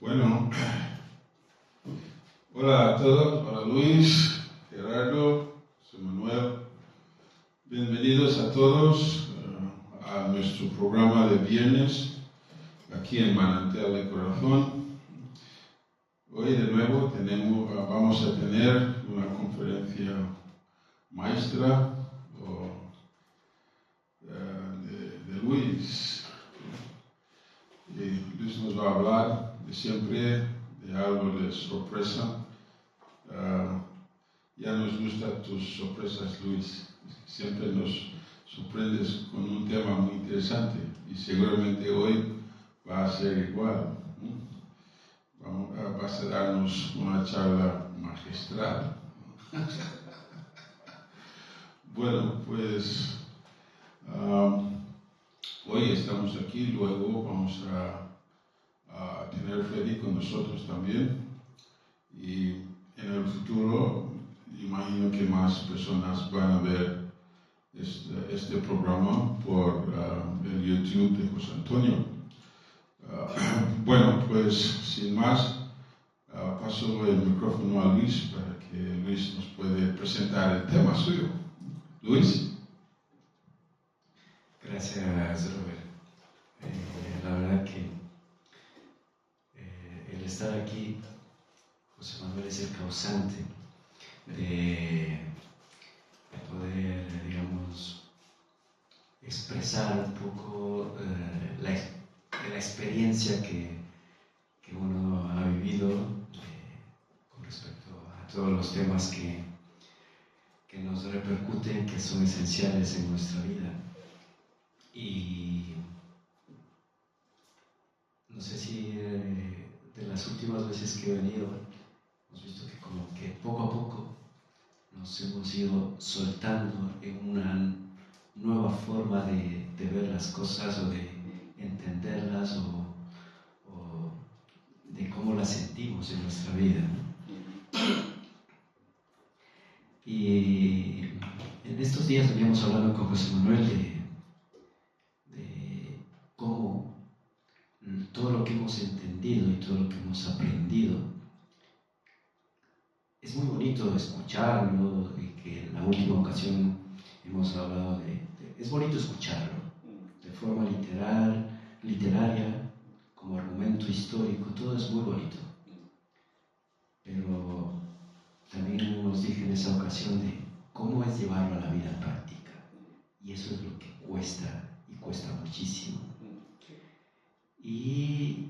Bueno, hola a todos, hola Luis, Gerardo, José Manuel, bienvenidos a todos a nuestro programa de viernes aquí en Manantial de Corazón. Hoy de nuevo vamos a tener una conferencia maestra de Luis. Y Luis nos va a hablar de siempre de algo de sorpresa. Ya nos gustan tus sorpresas, Luis. Siempre nos sorprendes con un tema muy interesante y seguramente hoy va a ser igual. Vas a darnos una charla magistral. Bueno, pues hoy estamos aquí, luego vamos a tener Freddy con nosotros también. Y en el futuro imagino que más personas van a ver este programa por el YouTube de José Antonio. Bueno, pues sin más, paso el micrófono a Luis para que Luis nos puede presentar el tema suyo. Luis. Gracias, Robert. La verdad que el estar aquí, José Manuel, es el causante de poder, digamos, expresar un poco la experiencia que uno ha vivido con respecto a todos los temas que nos repercuten, que son esenciales en nuestra vida. Y no sé si de las últimas veces que he venido, hemos visto que como que poco a poco nos hemos ido soltando en una nueva forma de ver las cosas o de entenderlas o de cómo las sentimos en nuestra vida, ¿no? Y en estos días veníamos hablando con José Manuel de cómo todo lo que hemos entendido y todo lo que hemos aprendido es muy bonito escucharlo, y que en la última ocasión hemos hablado es bonito escucharlo de forma literaria, como argumento histórico, todo es muy bonito. Pero también nos dije en esa ocasión de cómo es llevarlo a la vida práctica. Y eso es lo que cuesta, y cuesta muchísimo. Y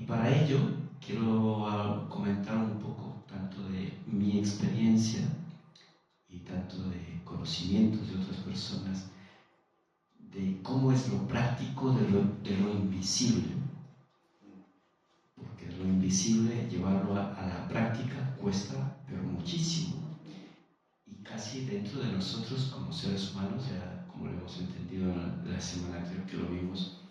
para ello quiero comentar un poco tanto de mi experiencia y tanto de conocimientos de otras personas de cómo es lo práctico de lo invisible. Porque lo invisible, llevarlo a la práctica cuesta, pero muchísimo. Y casi dentro de nosotros como seres humanos, ya como lo hemos entendido la semana anterior que lo vimos,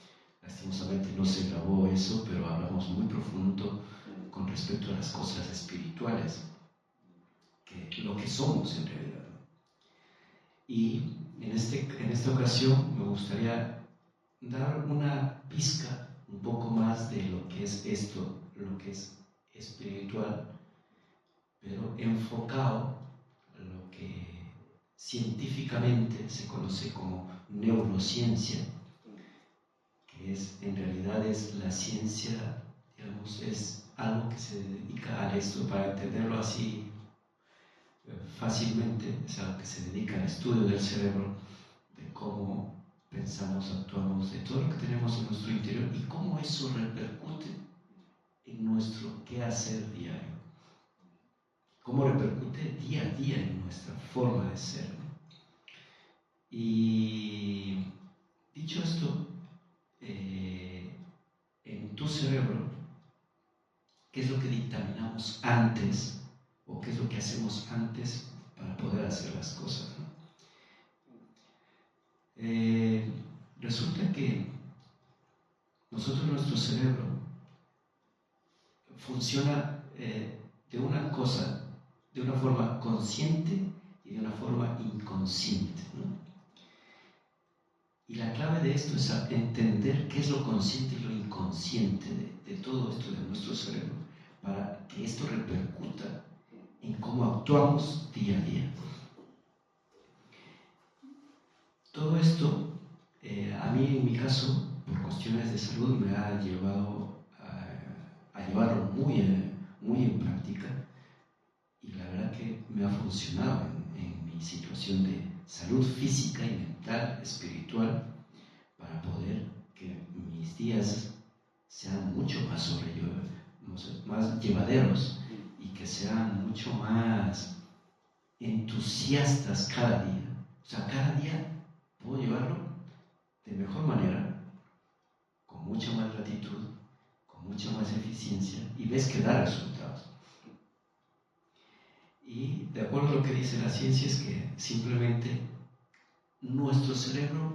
lastimosamente no se grabó eso, pero hablamos muy profundo con respecto a las cosas espirituales, que lo que somos en realidad. Y en esta ocasión me gustaría dar una pizca un poco más de lo que es esto, lo que es espiritual, pero enfocado en lo que científicamente se conoce como neurociencia, que en realidad es la ciencia, digamos, es algo que se dedica a esto, para entenderlo así fácilmente, es algo que se dedica al estudio del cerebro, de cómo pensamos, actuamos, de todo lo que tenemos en nuestro interior y cómo eso repercute en nuestro quehacer diario, cómo repercute día a día en nuestra forma de ser. Y dicho esto, en tu cerebro, ¿qué es lo que dictaminamos antes o qué es lo que hacemos antes para poder hacer las cosas, ¿no? Resulta que nuestro cerebro funciona de una forma consciente y de una forma inconsciente, ¿no? Y la clave de esto es entender qué es lo consciente y lo inconsciente de todo esto de nuestro cerebro, para que esto repercuta en cómo actuamos día a día. Todo esto, a mí en mi caso, por cuestiones de salud, me ha llevado a llevarlo muy en práctica, y la verdad que me ha funcionado en mi situación de salud física y mental, espiritual, para poder que mis días sean mucho más más llevaderos, y que sean mucho más entusiastas cada día. O sea, cada día puedo llevarlo de mejor manera, con mucha más gratitud, con mucha más eficiencia, y ves que da resultados. Y de acuerdo a lo que dice la ciencia, es que simplemente nuestro cerebro,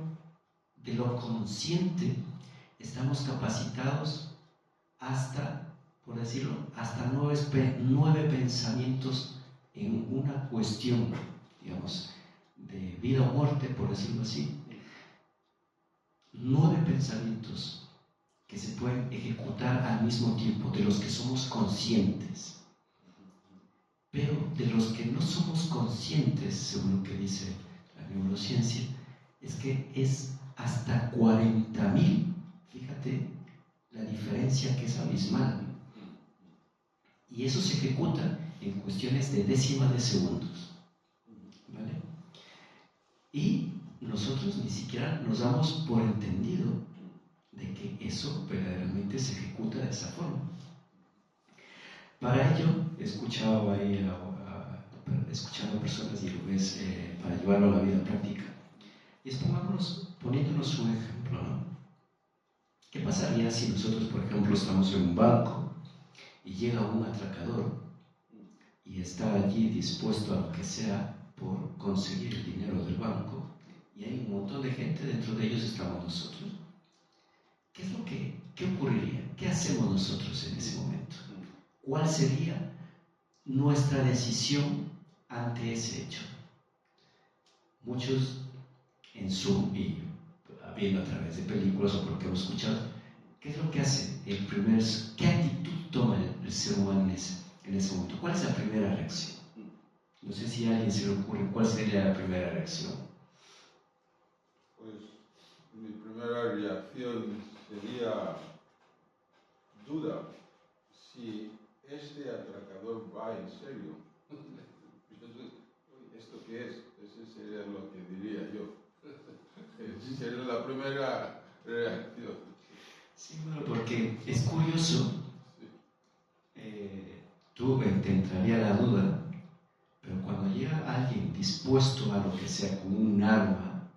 de lo consciente, estamos capacitados hasta, por decirlo, hasta 9 pensamientos en una cuestión, digamos, de vida o muerte, por decirlo así. 9 pensamientos que se pueden ejecutar al mismo tiempo, de los que somos conscientes. Pero de los que no somos conscientes, según lo que dice la neurociencia, es que es hasta 40.000. Fíjate la diferencia, que es abismal. Y eso se ejecuta en cuestiones de décimas de segundos, ¿vale? Y nosotros ni siquiera nos damos por entendido de que eso verdaderamente se ejecuta de esa forma. Para ello, he escuchado ahí escuchando a personas, y lo ves, para llevarlo a la vida práctica. Y es poniéndonos un ejemplo, ¿no? ¿Qué pasaría si nosotros, por ejemplo, estamos en un banco y llega un atracador y está allí dispuesto a lo que sea por conseguir el dinero del banco, y hay un montón de gente, dentro de ellos estamos nosotros? ¿Qué ocurriría? ¿Qué hacemos nosotros en ese momento? ¿Cuál sería nuestra decisión ante ese hecho? Muchos en Zoom y viendo a través de películas o porque hemos escuchado, ¿qué es lo que hace? ¿Qué actitud toma el ser humano en ese momento? ¿Cuál es la primera reacción? No sé si a alguien se le ocurre cuál sería la primera reacción. Pues mi primera reacción sería duda si este atracador va en serio. ¿Esto qué es? Eso sería lo que diría yo. Esa sería la primera reacción. Sí, bueno, porque es curioso. Tú te entraría la duda, pero cuando llega alguien dispuesto a lo que sea, con un arma,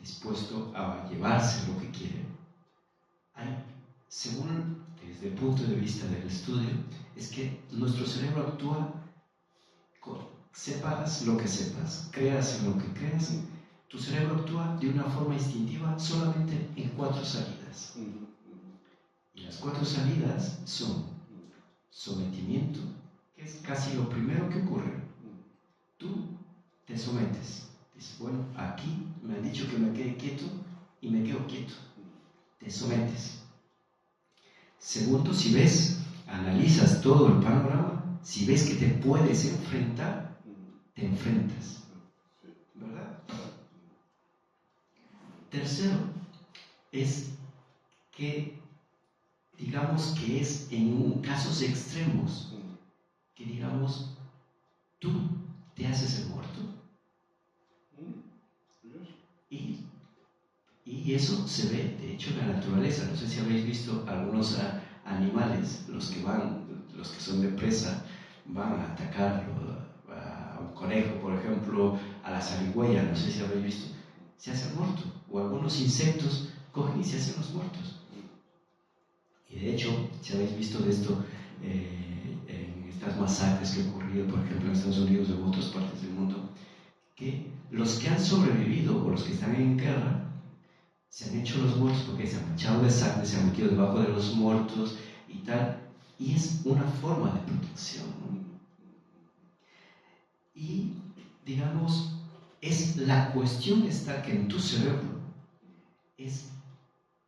dispuesto a llevarse lo que quiere, según desde el punto de vista del estudio, es que nuestro cerebro actúa, sepas lo que sepas, creas en lo que creas, tu cerebro actúa de una forma instintiva solamente en 4 salidas. Y las 4 salidas son sometimiento, que es casi lo primero que ocurre. Tú te sometes, dices, bueno, aquí me han dicho que me quede quieto y me quedo quieto. Te sometes. Segundo, si ves, analizas todo el panorama, si ves que te puedes enfrentar, te enfrentas, ¿verdad? Tercero, es que digamos que es en casos extremos, que digamos, tú te haces el muerto. Y eso se ve, de hecho, en la naturaleza. No sé si habéis visto algunos animales, los que son de presa, van a atacar a un conejo, por ejemplo, a la zarigüeya, no sé si habéis visto, se hace muerto. O algunos insectos cogen y se hacen los muertos. Y de hecho, si habéis visto de esto, en estas masacres que han ocurrido, por ejemplo, en Estados Unidos o en otras partes del mundo, que los que han sobrevivido o los que están en guerra se han hecho los muertos porque se han manchado de sangre, se han metido debajo de los muertos y tal, y es una forma de protección, ¿no? Y digamos, la cuestión está que en tu cerebro es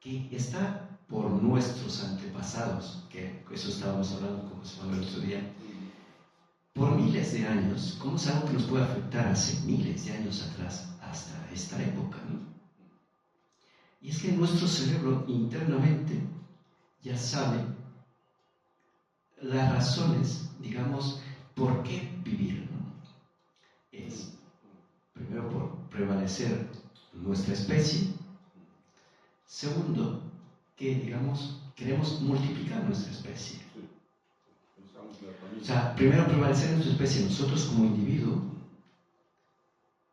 que está por nuestros antepasados, que eso estábamos hablando con José Manuel el otro día, por miles de años, como es algo que nos puede afectar hace miles de años atrás hasta esta época, ¿no? Y es que nuestro cerebro internamente ya sabe las razones, digamos, por qué vivir, ¿no? Es primero por prevalecer nuestra especie, segundo, que digamos, queremos multiplicar nuestra especie. O sea, primero prevalecer nuestra especie nosotros como individuo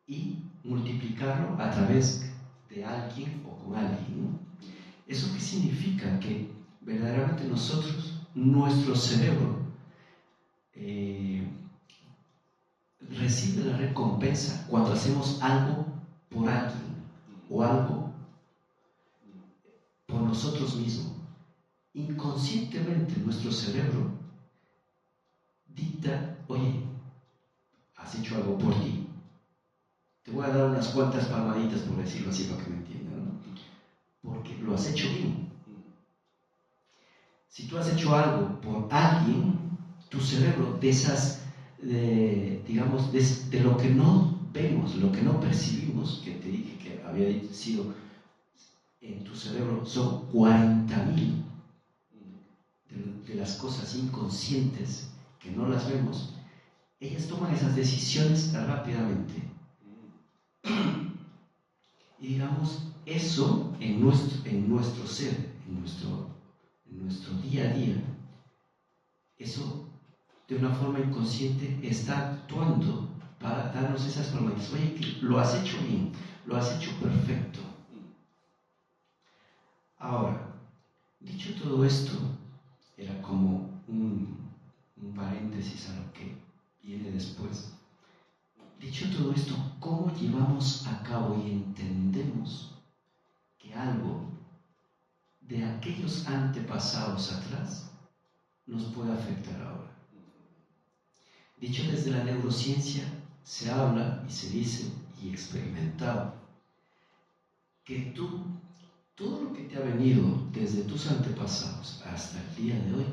y multiplicarlo a través de alguien o con alguien, ¿no? ¿Eso qué significa? Que verdaderamente nosotros, nuestro cerebro, recibe la recompensa cuando hacemos algo por alguien o algo por nosotros mismos. Inconscientemente nuestro cerebro dicta, oye, has hecho algo por ti, te voy a dar unas cuantas palmaditas, por decirlo así, para que me entiendan, ¿no? Porque lo has hecho bien. Si tú has hecho algo por alguien, tu cerebro digamos, de lo que no vemos, lo que no percibimos, que te dije que había sido en tu cerebro, son 40.000 de las cosas inconscientes que no las vemos, ellas toman esas decisiones rápidamente. Y digamos, eso en nuestro ser, en nuestro día a día, eso de una forma inconsciente está actuando para darnos esas promesas. Oye, que lo has hecho bien, lo has hecho perfecto. Ahora, dicho todo esto, era como un paréntesis a lo que viene después. Dicho todo esto, ¿cómo llevamos a cabo y entendemos que algo de aquellos antepasados atrás nos puede afectar ahora? Dicho desde la neurociencia, se habla y se dice y experimentado que todo lo que te ha venido desde tus antepasados hasta el día de hoy,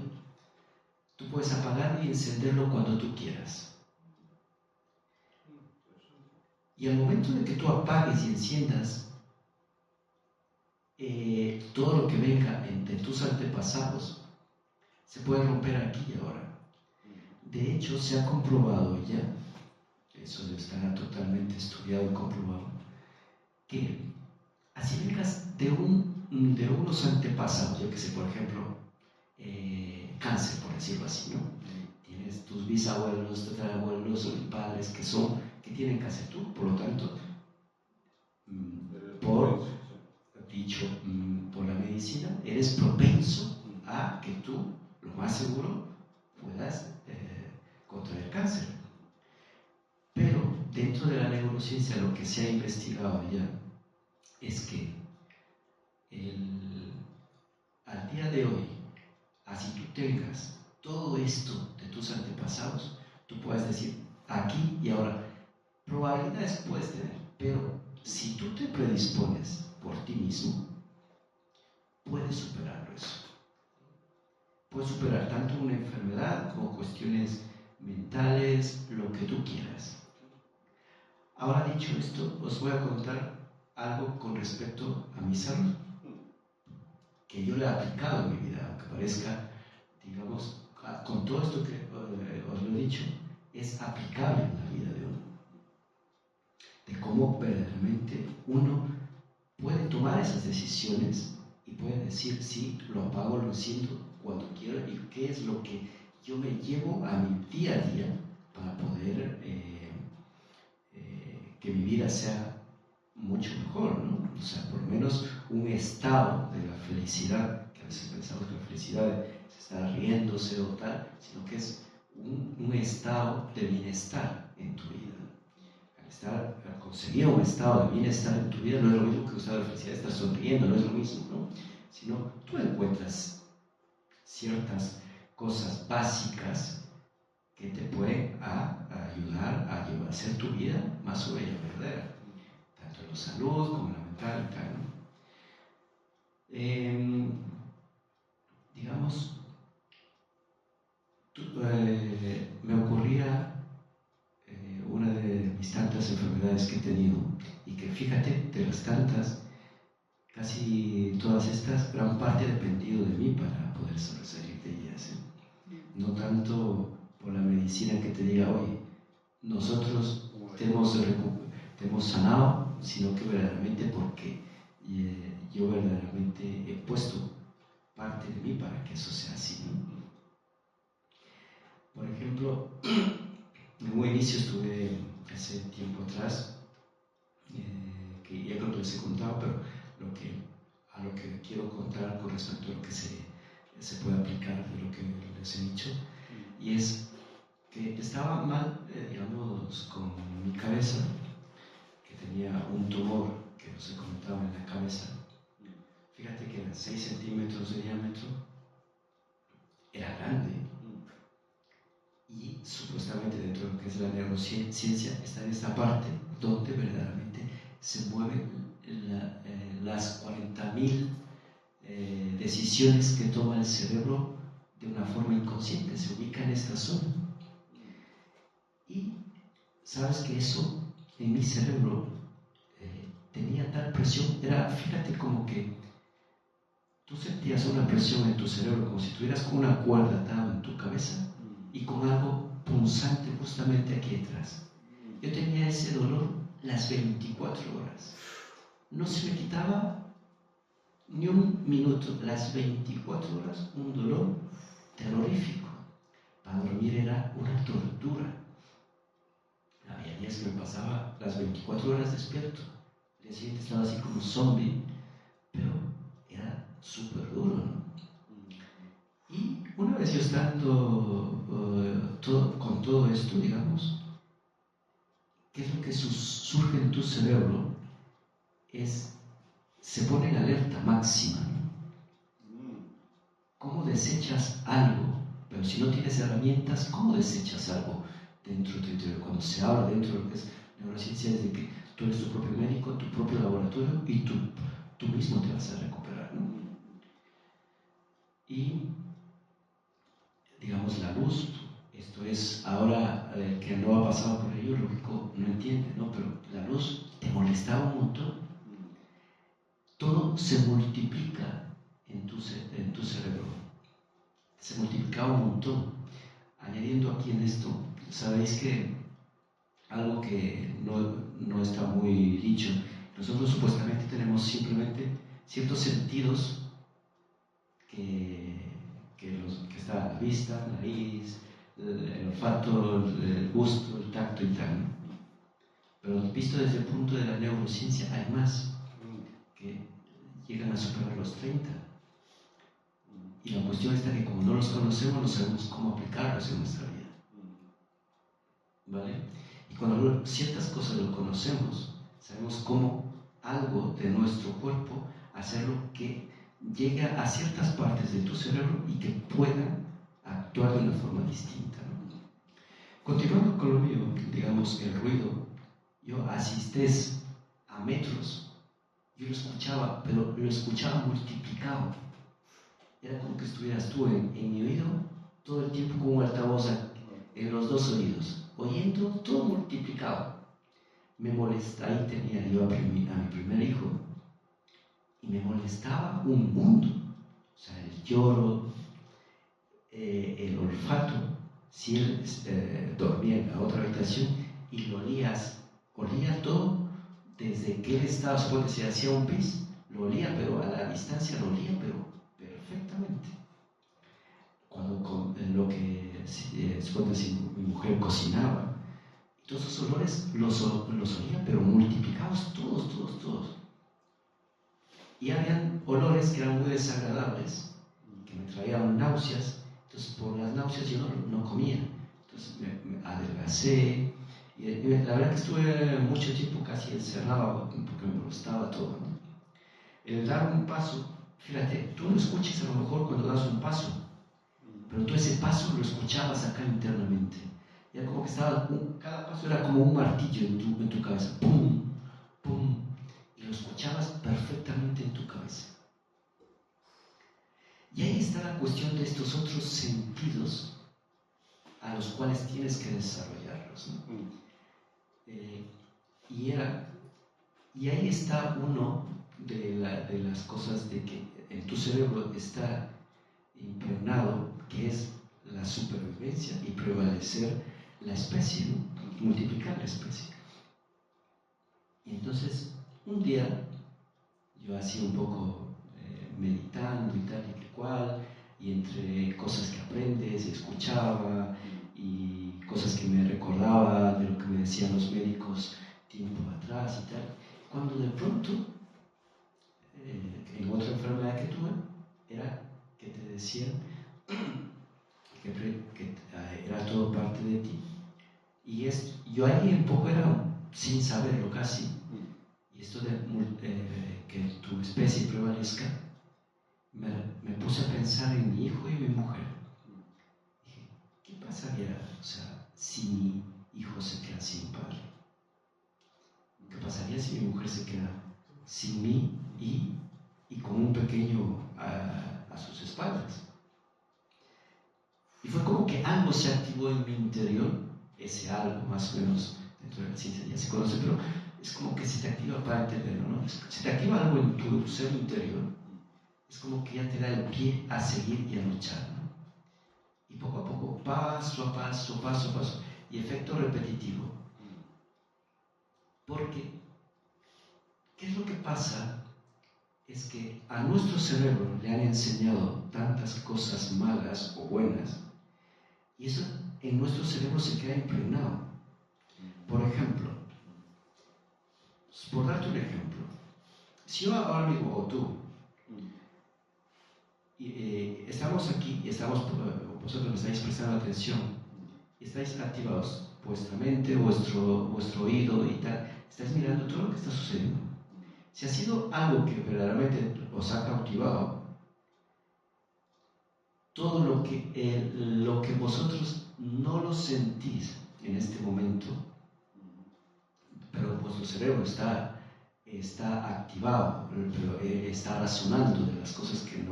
tú puedes apagar y encenderlo cuando tú quieras. Y al momento de que tú apagues y enciendas todo lo que venga de tus antepasados, se puede romper aquí y ahora. De hecho, se ha comprobado ya, eso está totalmente estudiado y comprobado, que así vengas de unos antepasados, yo que sé, por ejemplo, cáncer, por decirlo así, ¿no? Tienes tus bisabuelos, tatarabuelos o padres que tienen cáncer. Tú, por lo tanto, por la medicina, eres propenso a que tú, lo más seguro, puedas contraer cáncer. Pero dentro de la neurociencia lo que se ha investigado ya es que al día de hoy, así tú tengas todo esto de tus antepasados, tú puedes decir aquí y ahora, probabilidades puedes tener, pero si tú te predispones por ti mismo, puedes superarlo eso. Puedes superar tanto una enfermedad como cuestiones mentales, lo que tú quieras. Ahora, dicho esto, os voy a contar algo con respecto a mi salud, que yo le he aplicado en mi vida, aunque parezca, digamos, con todo esto que os lo he dicho, es aplicable en la vida de uno. De cómo verdaderamente uno puede tomar esas decisiones y puede decir, sí, lo apago, lo enciendo cuando quiero, y qué es lo que yo me llevo a mi día a día para poder que mi vida sea mucho mejor, ¿no? O sea, por lo menos un estado de la felicidad, que a veces pensamos que la felicidad es estar riéndose o tal, sino que es un estado de bienestar en tu vida. Al conseguir un estado de bienestar en tu vida no es lo mismo que un estado de felicidad, estar sonriendo, no es lo mismo, ¿no? Sino tú encuentras ciertas cosas básicas que te pueden ayudar a hacer tu vida más sobre y verdadera, tanto en la salud como en la mental y tal, ¿no? digamos, me ocurría una de mis tantas enfermedades que he tenido, y que fíjate, de las tantas, casi todas estas, gran parte ha dependido de mí para poder sobresalir de ellas. No tanto por la medicina que te diga, oye, nosotros te hemos sanado, sino que verdaderamente porque yo verdaderamente he puesto parte de mí para que eso sea así, ¿no? Por ejemplo, en un inicio estuve hace tiempo atrás, que ya creo que les he contado, pero a lo que quiero contar con respecto a lo que se puede aplicar de lo que les he dicho, y es que estaba mal, digamos, con mi cabeza, que tenía un tumor que no se comentaba en la cabeza. Fíjate que eran 6 centímetros de diámetro, era grande, y supuestamente dentro de lo que es la neurociencia está en esta parte donde verdaderamente se mueven las 40.000 decisiones que toma el cerebro de una forma inconsciente, se ubica en esta zona. Y sabes que eso en mi cerebro tenía tal presión, fíjate como que tú sentías una presión en tu cerebro, como si tuvieras con una cuerda atada en tu cabeza y con algo punzante justamente aquí detrás. Yo tenía ese dolor las 24 horas. No se me quitaba ni un minuto, las 24 horas, un dolor terrorífico. Para dormir era una tortura. Había días que me pasaba las 24 horas despierto. El día siguiente estaba así como un zombie, pero era súper duro, ¿no? Y una vez yo estando con todo esto, digamos, ¿qué es lo que surge en tu cerebro? Se pone en alerta máxima, ¿no? ¿Cómo desechas algo? Pero si no tienes herramientas, ¿cómo desechas algo dentro de tu interior? Cuando se habla dentro de lo que es neurociencia, es de que tú eres tu propio médico, tu propio laboratorio, y tú mismo te vas a recuperar, ¿no? Y digamos la luz, esto es ahora que no ha pasado por ello, lógico, no entiende, ¿no? Pero la luz te molestaba un montón. Todo se multiplica en tu cerebro, se multiplicaba un montón. Añadiendo aquí en esto, sabéis que algo que no está muy dicho, nosotros supuestamente tenemos simplemente ciertos sentidos que está la vista, la nariz, el olfato, el gusto, el tacto y tal. Pero visto desde el punto de la neurociencia, hay más que llegan a superar los 30. Y la cuestión está que como no los conocemos, no sabemos cómo aplicarlos en nuestra vida. ¿Vale? Y cuando ciertas cosas lo conocemos, sabemos cómo algo de nuestro cuerpo hacerlo que llegue a ciertas partes de tu cerebro y que pueda actuar de una forma distinta, ¿no? Continuando con lo mío, digamos, el ruido, yo asistés a metros, yo lo escuchaba, pero lo escuchaba multiplicado. Era como que estuvieras tú en mi oído todo el tiempo con un altavoz en los dos oídos, oyendo todo multiplicado. Me molestaba, ahí tenía yo a mi primer hijo, y me molestaba un mundo. O sea, el lloro, el olfato. Si él dormía en la otra habitación y lo olía todo, desde que él estaba, supongo que se hacía un pis, lo olía, pero a la distancia lo olía, pero perfectamente. Cuando supongo que mi mujer cocinaba, todos esos olores los olía, pero multiplicados todos. Y habían olores que eran muy desagradables, que me traían náuseas. Entonces, por las náuseas yo no comía. Entonces, me adelgacé. Y la verdad que estuve mucho tiempo casi encerrado porque me molestaba todo, ¿no? El dar un paso, fíjate, tú lo escuchas a lo mejor cuando das un paso, pero tú ese paso lo escuchabas acá internamente. Era como que cada paso era como un martillo en tu cabeza. ¡Pum! ¡Pum! Y lo escuchabas perfectamente en tu cabeza. está la cuestión de estos otros sentidos a los cuales tienes que desarrollarlos, ¿no? Y ahí está uno de las cosas de que en tu cerebro está impregnado, que es la supervivencia y prevalecer la especie, ¿no? Multiplicar la especie. Y entonces, un día, yo hacía un poco meditando y tal y que cual, y entre cosas que aprendes, escuchaba, y cosas que me recordaba de lo que me decían los médicos tiempo atrás y tal, cuando de pronto, en otra enfermedad que tuve, era que te decían que era todo parte de ti. Y yo ahí un poco era, sin saberlo casi, y esto de que tu especie prevalezca, me puse a pensar en mi hijo y mi mujer. Dije, ¿qué pasaría, o sea, si mi hijo se queda sin padre? ¿Qué pasaría si mi mujer se queda sin mí y con un pequeño a sus espaldas? Y fue como que algo se activó en mi interior, ese algo más o menos, dentro de la ciencia ya se conoce, pero es como que se te activa para entenderlo, ¿no? Se te activa algo en tu ser interior, es como que ya te da el pie a seguir y a luchar, ¿no? Y poco a poco, paso a paso, y efecto repetitivo. Porque, ¿qué es lo que pasa? Es que a nuestro cerebro le han enseñado tantas cosas malas o buenas, y eso en nuestro cerebro se queda impregnado. Por ejemplo, por darte un ejemplo, si yo ahora mismo, o tú, estamos aquí y vosotros me estáis prestando atención, y estáis activados, vuestra mente, vuestro oído y tal, estáis mirando todo lo que está sucediendo. Si ha sido algo que verdaderamente os ha cautivado, todo lo que vosotros no lo sentís en este momento, pero vuestro cerebro está activado, pero está razonando de las cosas que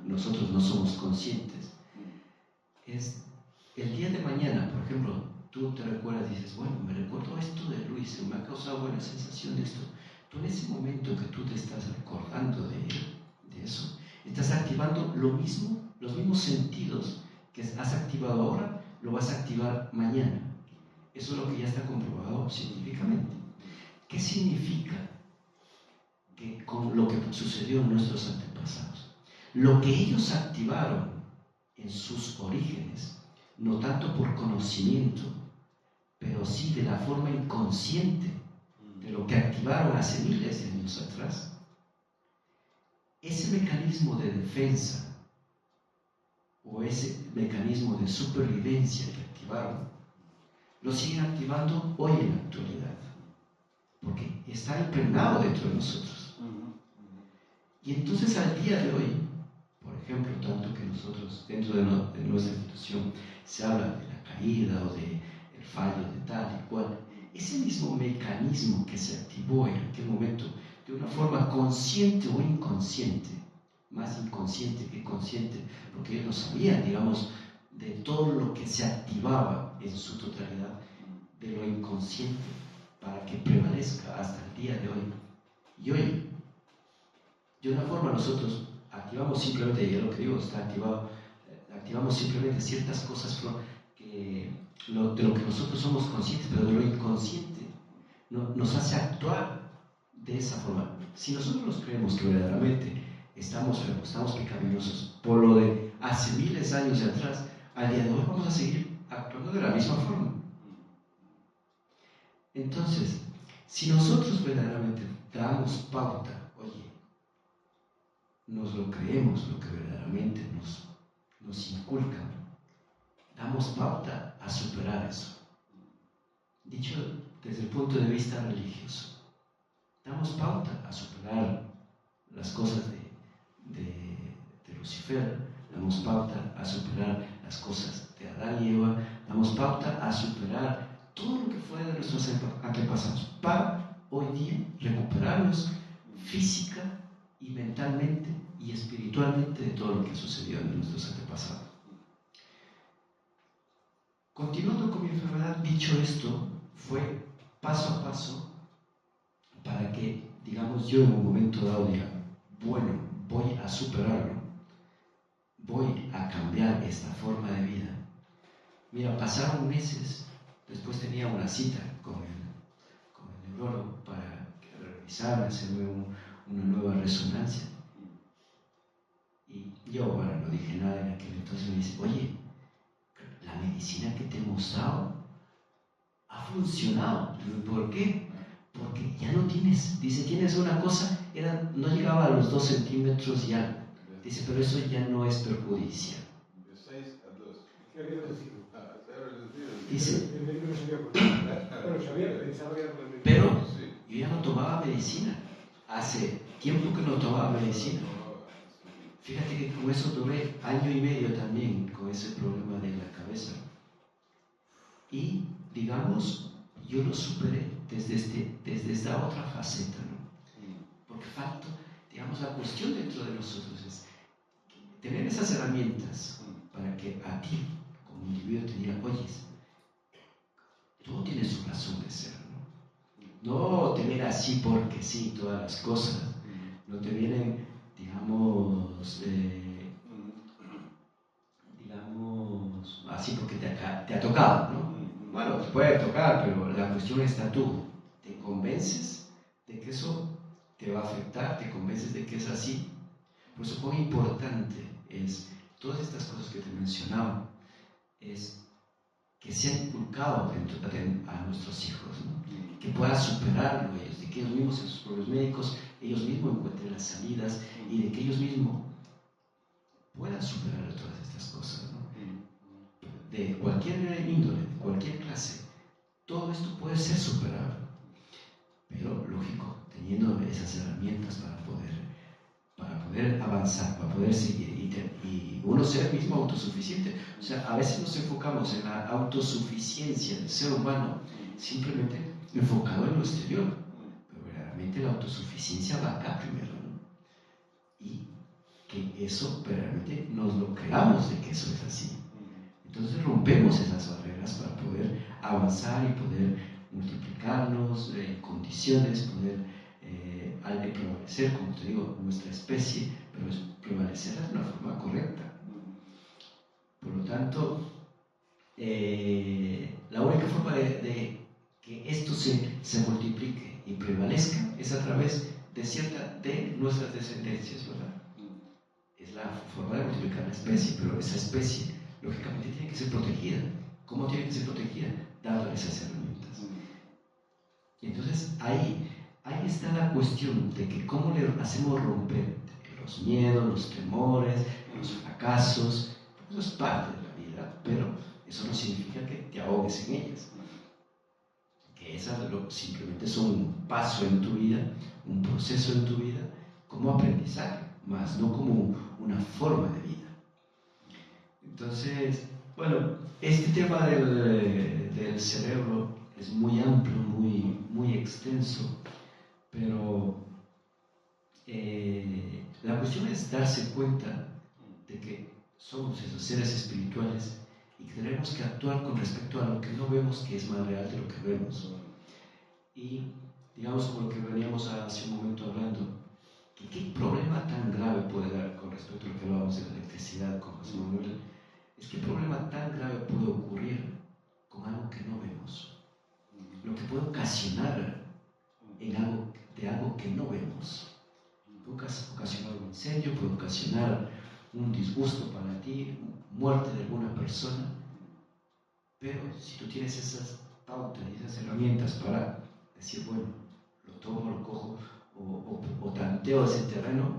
nosotros no somos conscientes. Es el día de mañana, por ejemplo, tú te recuerdas y dices, bueno, me recuerdo esto de Luis, me ha causado buena sensación de esto. Tú en ese momento que tú te estás recordando de eso, estás activando los mismos sentidos que has activado ahora, lo vas a activar mañana. Eso es lo que ya está comprobado científicamente. ¿Qué significa? Que con lo que sucedió en nuestros antepasados, lo que ellos activaron en sus orígenes, no tanto por conocimiento, pero sí de la forma inconsciente de lo que activaron hace miles de años atrás, ese mecanismo de defensa o ese mecanismo de supervivencia que activaron, lo siguen activando hoy en la actualidad, porque está impregnado dentro de nosotros. Y entonces al día de hoy, por ejemplo, tanto que nosotros dentro de nuestra institución se habla de la caída o del fallo de tal y cual, ese mismo mecanismo que se activó en aquel momento de una forma consciente o inconsciente, más inconsciente que consciente, porque ellos no sabían, digamos, de todo lo que se activaba en su totalidad, de lo inconsciente, para que prevalezca hasta el día de hoy. Y hoy, de una forma nosotros activamos simplemente, y es lo que digo, está activado, activamos simplemente ciertas cosas de lo que nosotros somos conscientes, pero de lo inconsciente nos hace actuar de esa forma. Si nosotros nos creemos que verdaderamente estamos pecaminosos por lo de hace miles de años de atrás, al día de hoy vamos a seguir actuando de la misma forma. Entonces, si nosotros verdaderamente damos pauta, oye, nos lo creemos, lo que verdaderamente nos inculcan, damos pauta a superar eso. Dicho desde el punto de vista religioso, damos pauta a superar las cosas de Lucifer, damos pauta a superar las cosas de Adán y Eva, damos pauta a superar todo lo que fue de nuestros antepasados para hoy día recuperarnos física, y mentalmente y espiritualmente de todo lo que ha sucedido en nuestros antepasados. Continuando con mi enfermedad, dicho esto, fue paso a paso para que, digamos, yo en un momento dado diga, bueno, voy a superarlo, voy a cambiar esta forma de vida. Mira, pasaron meses, después tenía una cita con el neurólogo para revisarme, hacerme una nueva resonancia. Y yo, bueno, no dije nada en aquel entonces, me dice, oye, la medicina que te hemos dado ha funcionado. ¿Por qué? Porque ya no tienes, dice, tienes una cosa, no llegaba a los 2 centímetros ya. Dice, pero eso ya no es perjudicial. De 6 a 2. ¿Qué había reducido? Dice, El médico no sabía por qué. Bueno, sabía, pensaba que era por el médico. pero yo ya no tomaba medicina. Hace tiempo que no tomaba medicina. Fíjate que con eso duré 1 año y medio también, con ese problema de la cabeza. Y, digamos, yo lo superé desde esta otra faceta, ¿no? Porque falta, digamos, la cuestión dentro de nosotros es tener esas herramientas para que a ti, como individuo, te diga, oye, todo tiene su razón de ser, ¿no? No te viene así porque sí, todas las cosas. No te vienen, digamos, así porque te ha tocado, ¿no? Bueno, te puede tocar, pero la cuestión está tú. ¿Te convences de que eso te va a afectar? ¿Te convences de que es así? Por eso, cuán importante es todas estas cosas que te mencionaba, es que sean inculcado a nuestros hijos, ¿no? Que puedan superarlo ellos, de que ellos mismos en sus propios médicos, ellos mismos encuentren las salidas y de que ellos mismos puedan superar todas estas cosas, ¿no? De cualquier índole, de cualquier clase, todo esto puede ser superado, pero lógico, teniendo esas herramientas para poder avanzar, para poder seguir y uno ser mismo autosuficiente. O sea, a veces nos enfocamos en la autosuficiencia del ser humano simplemente enfocado en lo exterior, pero realmente la autosuficiencia va acá primero, ¿no? Y que eso realmente nos lo creamos de que eso es así. Entonces rompemos esas barreras para poder avanzar y poder multiplicarnos en condiciones, poder prevalecer, como te digo, nuestra especie, pero es prevalecer de una forma correcta. Por lo tanto, la única forma de que esto se multiplique y prevalezca es a través de nuestras descendencias, ¿verdad? Es la forma de multiplicar la especie, pero esa especie lógicamente tiene que ser protegida. ¿Cómo tiene que ser protegida? Dándole esas herramientas. Y entonces ahí está la cuestión de que cómo le hacemos romper los miedos, los temores, los fracasos. Eso es parte de la vida, pero eso no significa que te ahogues en ellas. Que esas simplemente son un paso en tu vida, un proceso en tu vida, como aprendizaje, más no como una forma de vida. Entonces, bueno, este tema del cerebro es muy amplio, muy extenso, pero la cuestión es darse cuenta de que somos esos seres espirituales y que tenemos que actuar con respecto a lo que no vemos, que es más real de lo que vemos. Y digamos, como lo que veníamos hace un momento hablando, ¿qué problema tan grave puede dar con respecto a lo que hablábamos de la electricidad con José Manuel? Es que problema tan grave puede ocurrir con algo que no vemos, lo que puede ocasionar algo que no vemos. Puede ocasionar un incendio, puede ocasionar un disgusto para ti, muerte de alguna persona, pero si tú tienes esas pautas y esas herramientas para decir, bueno, lo tomo, lo cojo o tanteo ese terreno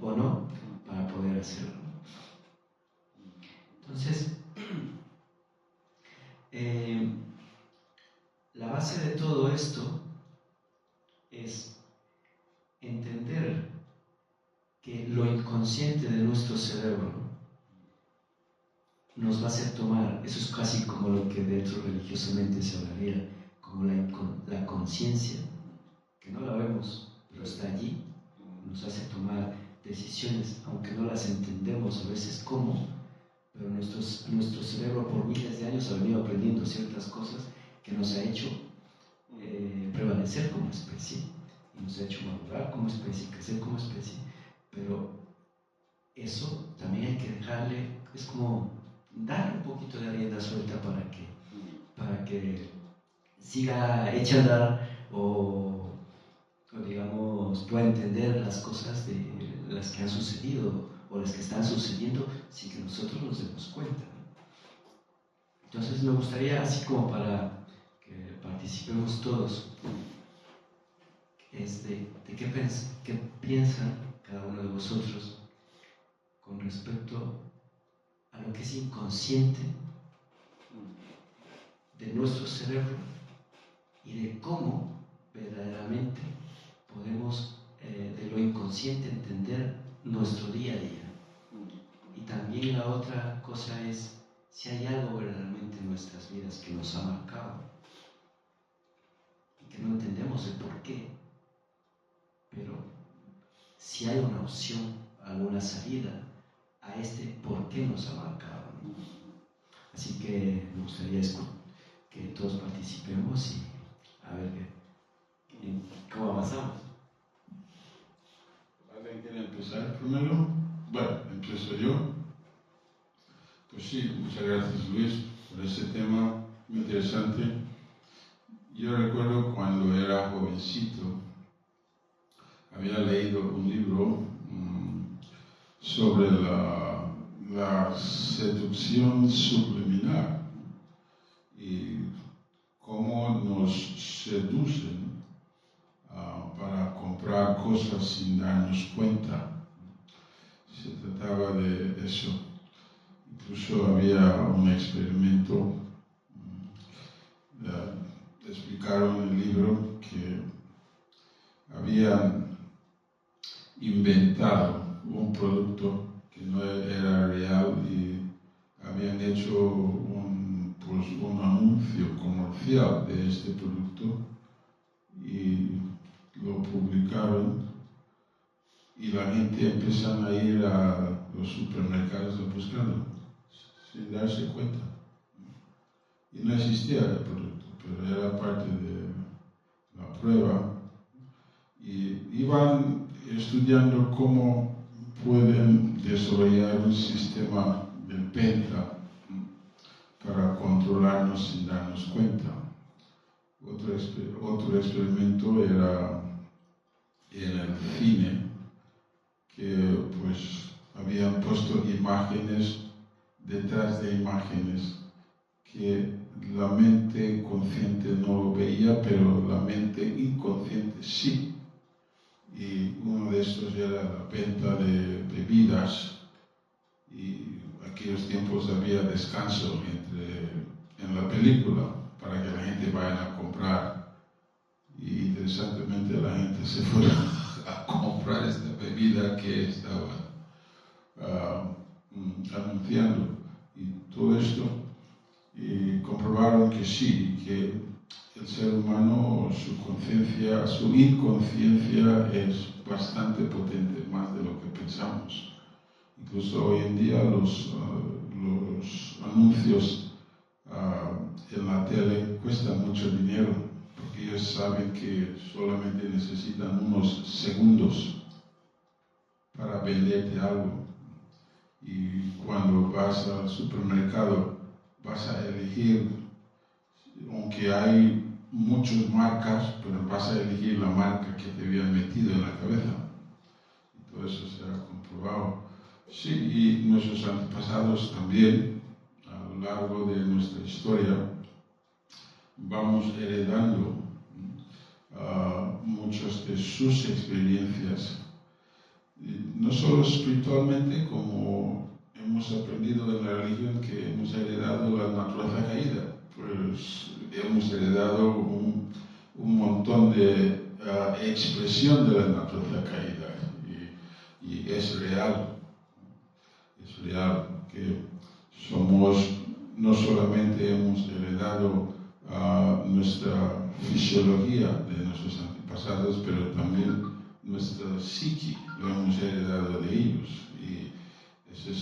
o no, para poder hacerlo. Entonces, la base de todo esto es entender que lo inconsciente de nuestro cerebro nos va a hacer tomar, eso es casi como lo que dentro religiosamente se hablaría, como la conciencia, que no la vemos, pero está allí, nos hace tomar decisiones, aunque no las entendemos a veces cómo, pero nuestro cerebro por miles de años ha venido aprendiendo ciertas cosas que nos ha hecho prevalecer como especie, y nos ha hecho madurar como especie, crecer como especie, pero eso también hay que dejarle, es como darle un poquito de rienda suelta para que siga hecha a andar o digamos pueda entender las cosas de las que han sucedido o las que están sucediendo sin que nosotros nos demos cuenta. Entonces me gustaría, así como para que participemos todos, de qué piensan cada uno de vosotros con respecto a lo que es inconsciente de nuestro cerebro y de cómo verdaderamente podemos de lo inconsciente entender nuestro día a día. Y también la otra cosa es si hay algo verdaderamente en nuestras vidas que nos ha marcado y que no entendemos el por qué, pero si hay una opción, alguna salida a este por qué nos ha marcado, ¿no? Así que me gustaría que todos participemos y a ver cómo avanzamos. ¿Alguien quiere empezar primero? Bueno, empiezo yo. Pues sí, muchas gracias Luis por ese tema muy interesante. Yo recuerdo cuando era jovencito, había leído un libro sobre la seducción subliminal y cómo nos seducen para comprar cosas sin darnos cuenta. Se trataba de eso. Incluso había un experimento, explicaron en el libro que habían inventado un producto que no era real y habían hecho un anuncio comercial de este producto y lo publicaron y la gente empiezan a ir a los supermercados a buscarlo sin darse cuenta. Y no existía el producto, pero era parte de la prueba. Y iban estudiando cómo pueden desarrollar un sistema de venta para controlarnos sin darnos cuenta. Otro experimento era en el cine, que pues habían puesto imágenes detrás de imágenes que la mente consciente no lo veía, pero la mente inconsciente sí. Y uno de estos era la venta de bebidas, y en aquellos tiempos había descanso en la película para que la gente vaya a comprar, y interesantemente la gente se fue a comprar esta bebida que estaba anunciando, y todo esto, y comprobaron que sí, que el ser humano, su conciencia, su inconsciencia es bastante potente, más de lo que pensamos. Incluso hoy en día los anuncios en la tele cuestan mucho dinero, porque ellos saben que solamente necesitan unos segundos para venderte algo. Y cuando vas al supermercado vas a elegir, aunque hay muchas marcas, pero vas a elegir la marca que te habían metido en la cabeza. Y todo eso se ha comprobado. Sí, y nuestros antepasados también, a lo largo de nuestra historia, vamos heredando muchas de sus experiencias, no solo espiritualmente, como hemos aprendido en la religión que hemos heredado la naturaleza caída, pues hemos heredado un montón de expresión de la naturaleza caída, y es real que no solamente hemos heredado nuestra fisiología de nuestros antepasados, pero también nuestra psique, lo hemos heredado de ellos. Y eso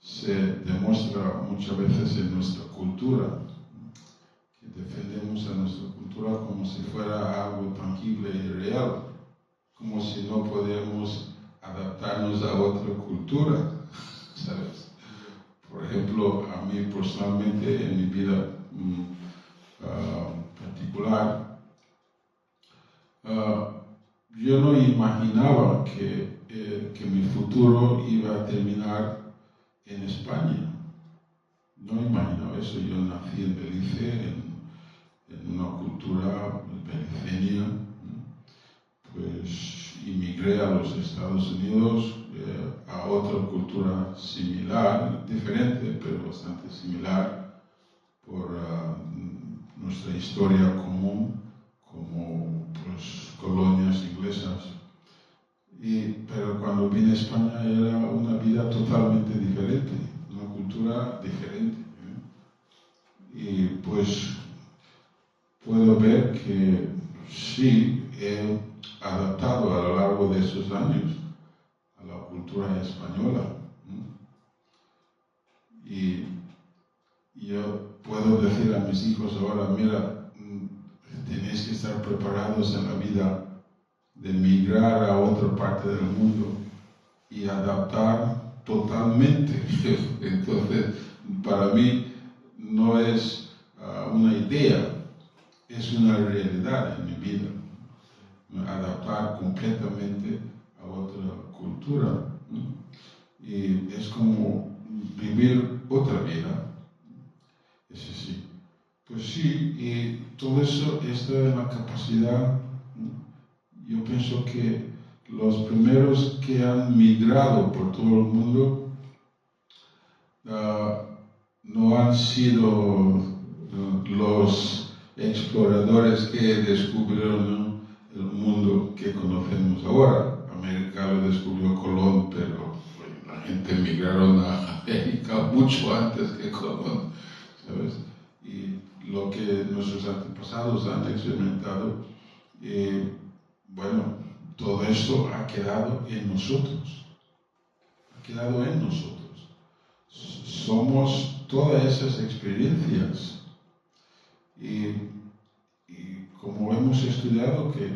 se demuestra muchas veces en nuestra cultura, que defendemos a nuestra cultura como si fuera algo tangible y real, como si no podemos adaptarnos a otra cultura, ¿sabes? Por ejemplo, a mí personalmente, en mi vida particular, yo no imaginaba que mi futuro iba a terminar en España. No imaginaba eso. Yo nací en Belice, en una cultura belicenia, pues inmigré a los Estados Unidos, a otra cultura similar, diferente, pero bastante similar, por nuestra historia común, como pues, colonias inglesas. Pero cuando vine a España era una vida totalmente diferente, una cultura diferente. Y pues puedo ver que sí he adaptado a lo largo de esos años a la cultura española. Y yo puedo decir a mis hijos ahora, mira, tenéis que estar preparados en la vida de migrar a otra parte del mundo y adaptar totalmente. Entonces, para mí no es una idea, es una realidad en mi vida. Adaptar completamente a otra cultura. Y es como vivir otra vida. Eso sí. Pues sí, y todo eso está en la capacidad. Yo pienso que los primeros que han migrado por todo el mundo no han sido los exploradores que descubrieron el mundo que conocemos ahora. América lo descubrió Colón, pero la gente migraron a América mucho antes que Colón, ¿sabes? Y lo que nuestros antepasados han experimentado, bueno, todo esto ha quedado en nosotros. Ha quedado en nosotros. Somos todas esas experiencias. Y como hemos estudiado que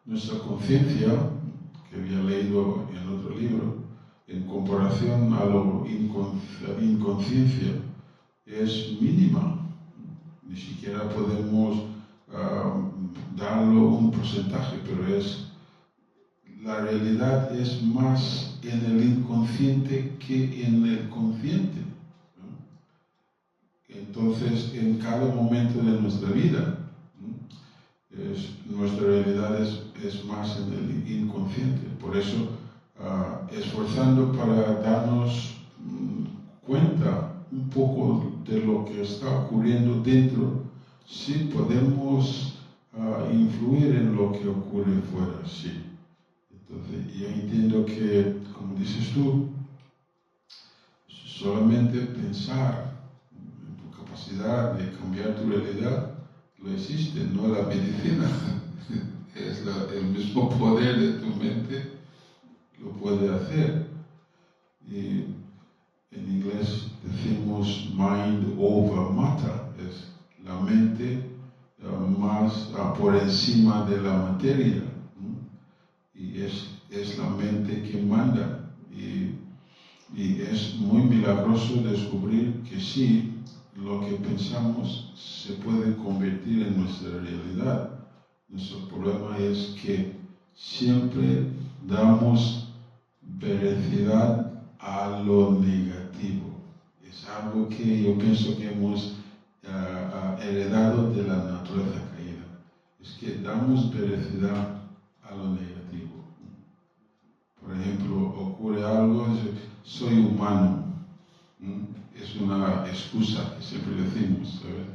nuestra conciencia, que había leído en otro libro, en comparación a la inconsciencia, es mínima. Ni siquiera podemos darlo un porcentaje, pero la realidad es más en el inconsciente que en el consciente. Entonces, en cada momento de nuestra vida, nuestra realidad es más en el inconsciente. Por eso, esforzando para darnos cuenta un poco de lo que está ocurriendo dentro, sí podemos influir en lo que ocurre fuera, sí. Entonces, yo entiendo que, como dices tú, solamente pensar en tu capacidad de cambiar tu realidad, lo existe, no la medicina. Es el mismo poder de tu mente, lo puede hacer. Y en inglés decimos mind over matter, es la mente más por encima de la materia. Y es la mente que manda. Y es muy milagroso descubrir que sí, lo que pensamos se puede convertir en nuestra realidad. Nuestro problema es que siempre damos veracidad a lo negativo. Es algo que yo pienso que hemos heredado de la naturaleza caída. Es que damos veracidad a lo negativo. Por ejemplo, ocurre algo, soy humano. Es una excusa que siempre decimos, ¿sabes?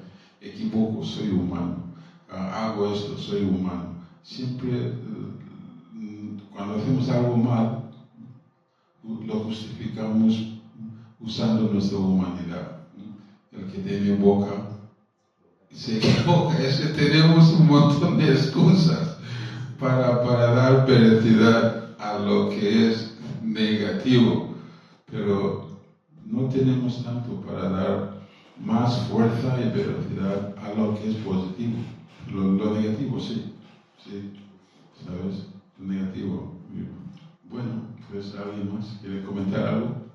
Equivoco, soy humano. Hago esto, soy humano. Siempre, cuando hacemos algo mal, lo justificamos usando nuestra humanidad. El que tiene boca, se equivoca, es que tenemos un montón de excusas para dar veracidad a lo que es negativo, pero no tenemos tanto para dar más fuerza y veracidad a lo que es positivo. Lo negativo sí, ¿sabes? Lo negativo. Bueno, pues alguien más quiere comentar algo.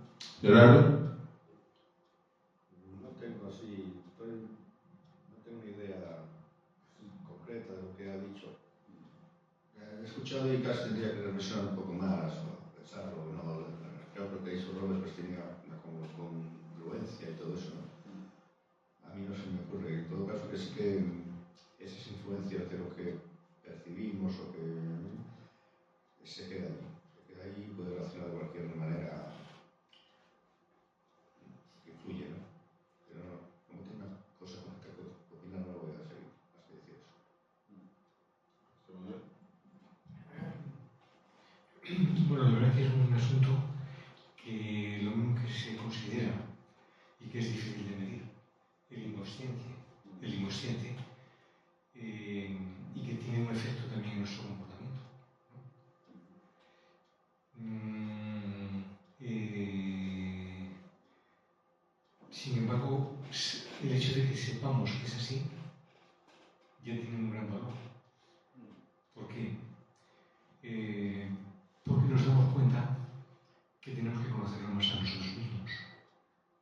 Gerardo. No tengo no tengo una idea concreta de lo que ha dicho. He escuchado y casi tendría que reflexionar un poco más o pensarlo. No, creo que hizo Robert pues tenía una congruencia y todo eso, ¿no? A mí no se me ocurre. En todo caso que sí que esas influencias de lo que percibimos o que se queda ahí y puede relacionar de cualquier manera que influye, ¿no? Pero no, como tengo una cosa concreta que opinar, no lo voy a seguir más que decir eso. Bueno, la verdad es que es un asunto que lo mismo que se considera y que es difícil de medir, el inconsciente, y que tiene un efecto también en nuestro comportamiento, ¿no? Sin embargo, el hecho de que sepamos que es así ya tiene un gran valor. ¿Por qué? Porque nos damos cuenta que tenemos que conocernos más a nosotros mismos.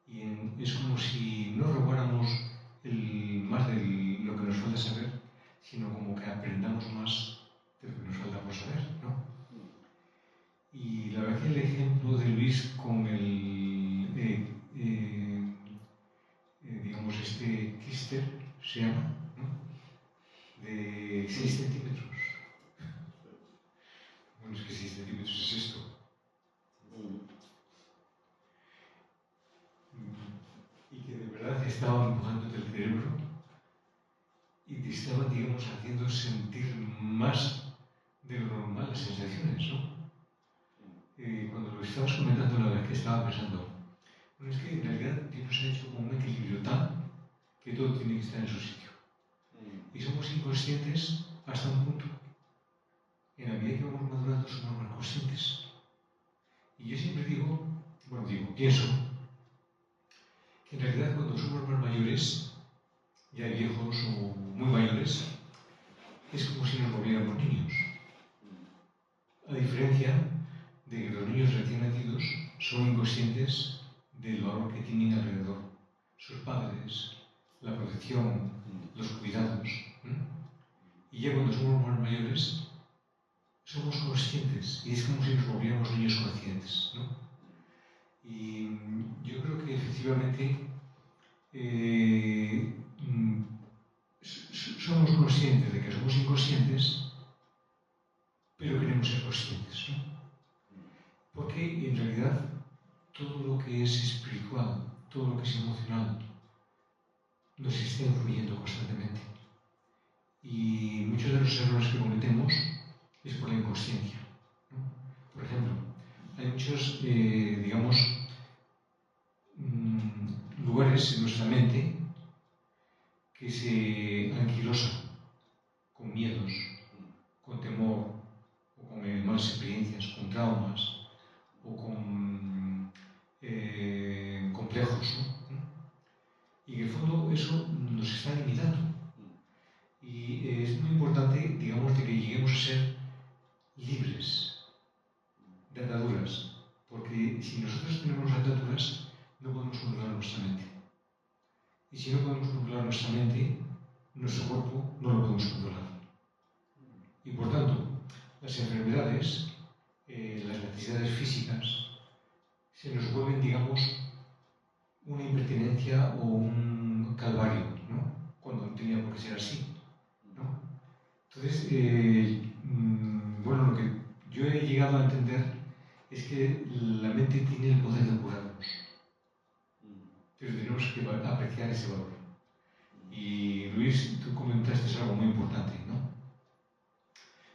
Y es como si no robáramos más de lo que nos falta saber, sino como que aprendamos más de lo que nos falta por saber, ¿no? Y la verdad que el ejemplo de Luis con digamos, este Kister se llama, ¿no? De 6 centímetros. Bueno, es que 6 centímetros es esto. Y que de verdad estaba empujándote el cerebro y te estaba, digamos, haciendo sentir más de lo normal las sensaciones, ¿no? Cuando lo estabas comentando, la verdad que estaba pensando, bueno, es que en realidad Dios nos ha hecho como un equilibrio tal que todo tiene que estar en su sitio. Y somos inconscientes hasta un punto. En la medida que vamos madurando somos más conscientes. Y yo siempre pienso, que en realidad cuando somos más mayores, ya viejos o muy mayores, es como si nos volviéramos niños. A diferencia de que los niños recién nacidos son inconscientes del valor que tienen alrededor. Sus padres, la protección, los cuidados. Y ya cuando somos más mayores, somos conscientes. Y es como si nos volviéramos niños conscientes, ¿no? Y yo creo que efectivamente somos conscientes de que somos inconscientes, pero queremos ser conscientes, ¿no? Porque en realidad todo lo que es espiritual, todo lo que es emocional, nos está influyendo constantemente. Y muchos de los errores que cometemos es por la inconsciencia, ¿no? Por ejemplo, hay muchos, lugares en nuestra mente que se anquilosan con miedos, con temor, o con malas experiencias, con traumas, o con complejos, ¿no? Y en el fondo eso nos está limitando. Y es muy importante, digamos, de que lleguemos a ser libres de ataduras, porque si nosotros tenemos ataduras, no podemos controlar nuestra mente. Y si no podemos controlar nuestra mente, nuestro cuerpo no lo podemos controlar. Y por tanto, las enfermedades, las necesidades físicas, se nos vuelven, digamos, una impertinencia o un calvario, ¿no? Cuando no tenía por qué ser así, ¿no? Entonces, lo que yo he llegado a entender es que la mente tiene el poder de curarnos, pero tenemos que apreciar ese valor. Y Luis, tú comentaste algo muy importante, ¿no?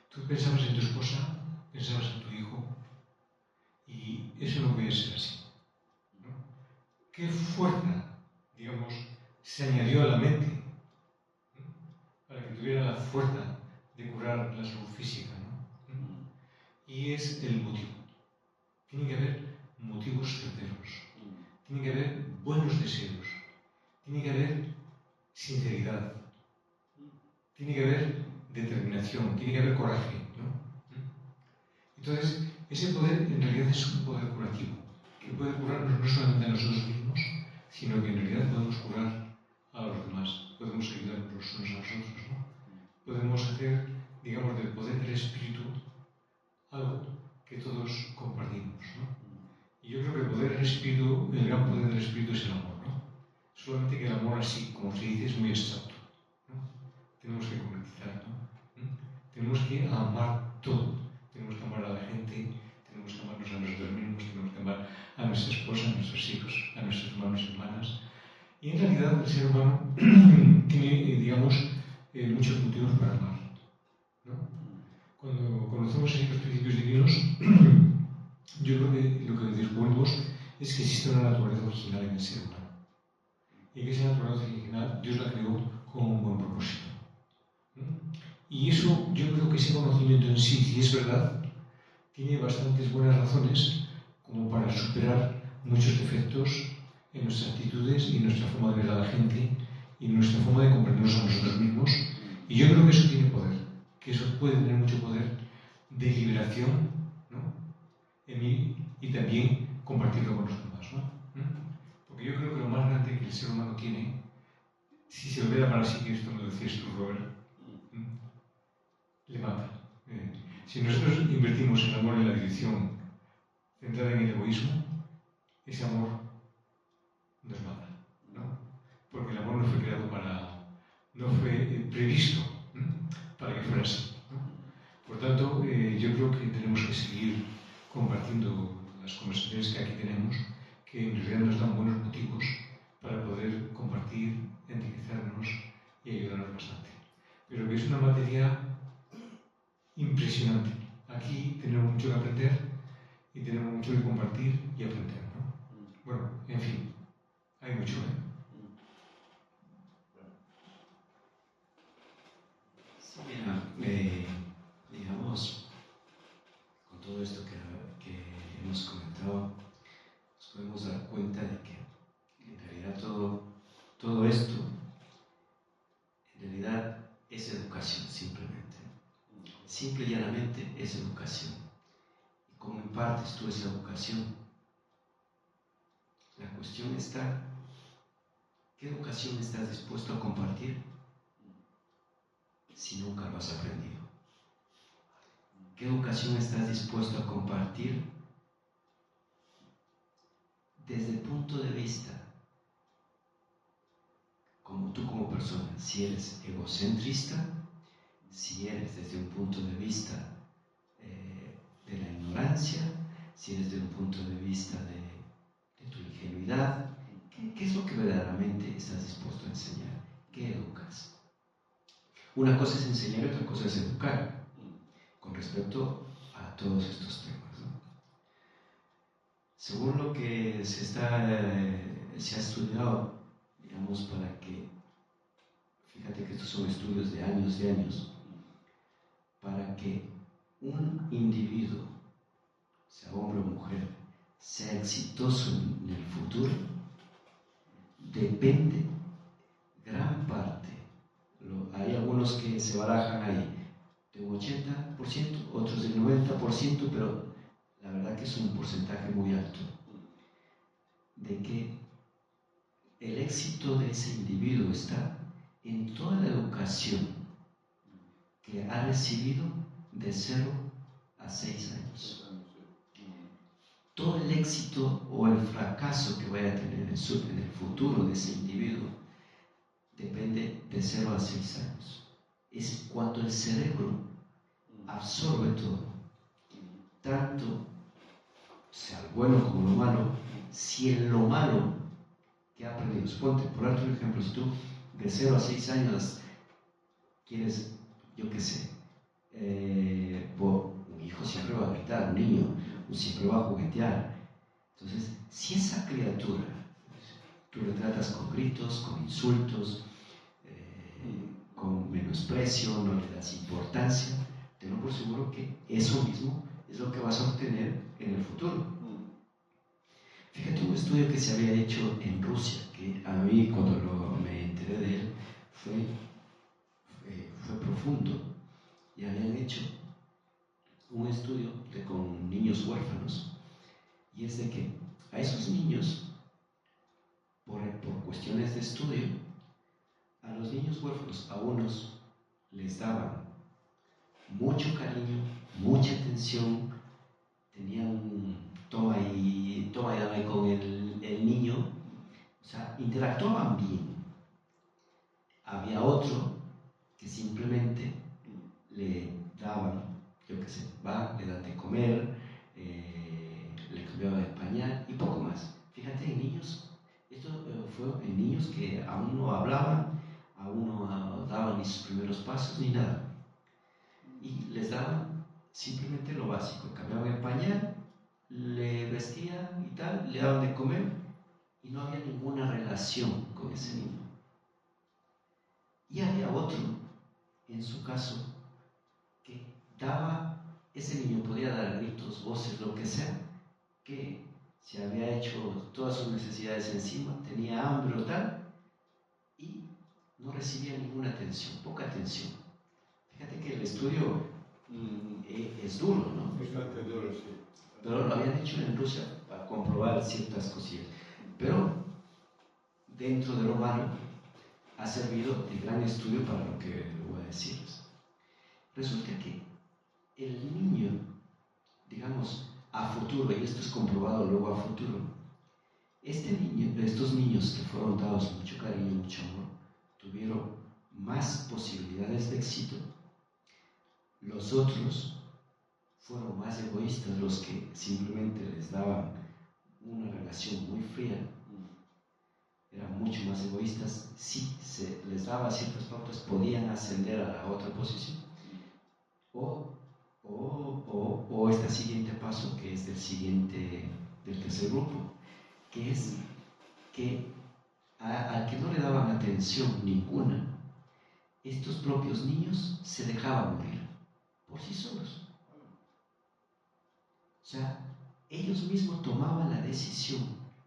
Tú pensabas en tu esposa, pensabas en tu hijo, y eso no puede ser así, ¿no? ¿Qué fuerza, digamos, se añadió a la mente tuviera la fuerza de curar la salud física, ¿no? Y es el motivo. Tiene que haber motivos certeros, tiene que haber buenos deseos, tiene que haber sinceridad, tiene que haber determinación, tiene que haber coraje, ¿no? Entonces, ese poder en realidad es un poder curativo, que puede curarnos no solamente a nosotros mismos, sino que en realidad podemos curar a los demás, podemos ayudarnos los unos a los otros, ¿no? Podemos hacer, digamos, del poder del espíritu algo que todos compartimos, ¿no? Y yo creo que el poder del espíritu, el gran poder del espíritu es el amor, ¿no? Solamente que el amor así, como se dice, es muy abstracto, ¿no? Tenemos que concretizar, ¿no? Tenemos que amar todo. Tenemos que amar a la gente, tenemos que amarnos a nosotros mismos, tenemos que amar a nuestra esposa, a nuestros hijos, a nuestros hermanos y hermanas. Y en realidad el ser humano tiene, digamos, muchos motivos para amar, ¿no? Cuando conocemos estos principios divinos, yo creo que lo que descubrimos es que existe una naturaleza original en el ser humano. Y que esa naturaleza original Dios la creó con un buen propósito. Y eso, yo creo que ese conocimiento en sí, si es verdad, tiene bastantes buenas razones como para superar muchos defectos en nuestras actitudes y en nuestra forma de ver a la gente y en nuestra forma de comprendernos a nosotros mismos. Y yo creo que eso tiene poder, que eso puede tener mucho poder de liberación, ¿no?, en mí, y también compartirlo con los demás, ¿no? Porque yo creo que lo más grande que el ser humano tiene, si se lo vea para sí, que esto lo decías tú, Robert, le mata. Si nosotros invertimos el amor en la dirección centrada en el egoísmo, ese amor nos mata, ¿no? Porque el amor no fue creado no fue previsto para que fuera así, ¿no? Por tanto, yo creo que tenemos que seguir compartiendo las conversaciones que aquí tenemos, que en realidad nos dan buenos motivos para poder compartir, enriquecernos y ayudarnos bastante. Pero que es una materia impresionante. Aquí tenemos mucho que aprender y tenemos mucho que compartir y aprender, ¿no? Bueno, en fin, hay mucho, Sí, mira, digamos, con todo esto que hemos comentado, nos podemos dar cuenta de que en realidad todo esto, en realidad es educación simplemente. Simple y llanamente es educación. ¿Y cómo impartes tú esa educación? La cuestión está, ¿qué educación estás dispuesto a compartir si nunca lo has aprendido? ¿Qué educación estás dispuesto a compartir desde el punto de vista, como tú como persona, si eres egocentrista, si eres desde un punto de vista de la ignorancia, si eres desde un punto de vista de tu ingenuidad? ¿Qué es lo que verdaderamente estás dispuesto a enseñar? ¿Qué educas? Una cosa es enseñar y otra cosa es educar, con respecto a todos estos temas, ¿no? Según lo que se ha estudiado, digamos, para que, fíjate que estos son estudios de años, para que un individuo, sea hombre o mujer, sea exitoso en el futuro, depende gran parte, hay algunos que se barajan ahí de un 80%, otros del 90%, pero la verdad que es un porcentaje muy alto, de que el éxito de ese individuo está en toda la educación que ha recibido de 0 a 6 años. Todo el éxito o el fracaso que vaya a tener en el futuro de ese individuo depende de 0 a 6 años. Es cuando el cerebro absorbe todo, tanto sea lo bueno como lo malo. Si en lo malo que ha aprendido, ponte, por darte un ejemplo, si tú de 0 a 6 años quieres, yo qué sé, un hijo siempre va a gritar, un niño siempre va a juguetear. Entonces, si esa criatura tú le tratas con gritos, con insultos, con menosprecio, no le das importancia, tenlo por seguro que eso mismo es lo que vas a obtener en el futuro. Fíjate, un estudio que se había hecho en Rusia, que a mí cuando me enteré de él fue profundo, y habían hecho un estudio con niños huérfanos, y es de que a esos niños, por cuestiones de estudio, a los niños huérfanos, a unos les daban mucho cariño, mucha atención, tenían toma y dame con el niño, o sea, interactuaban bien. Había otro que simplemente le daban, yo qué sé, le dan de comer, le cambiaban de pañal y poco más. Fíjate, en niños, esto fue en niños que aún no hablaban, aún no daban ni sus primeros pasos ni nada. Y les daban simplemente lo básico, cambiaban el pañal, le vestían y tal, le daban de comer y no había ninguna relación con ese niño. Y había otro, en su caso, que ese niño podía dar gritos, voces, lo que sea, que se había hecho todas sus necesidades encima, tenía hambre o tal, y no recibía ninguna atención, poca atención. Fíjate que el estudio es duro, ¿no? Bastante duro, sí. Pero lo habían hecho en Rusia para comprobar ciertas cosillas. Pero dentro de lo malo ha servido de gran estudio para lo que voy a decirles. Resulta que el niño, digamos, a futuro, y esto es comprobado luego a futuro, estos niños que fueron dados mucho cariño, mucho amor, tuvieron más posibilidades de éxito. Los otros fueron más egoístas, los que simplemente les daban una relación muy fría, eran mucho más egoístas. Si se les daba ciertas pautas, podían ascender a la otra posición. O este siguiente paso, que es del tercer grupo, que es que al que no le daban atención ninguna, estos propios niños se dejaban morir por sí solos. O sea, ellos mismos tomaban la decisión.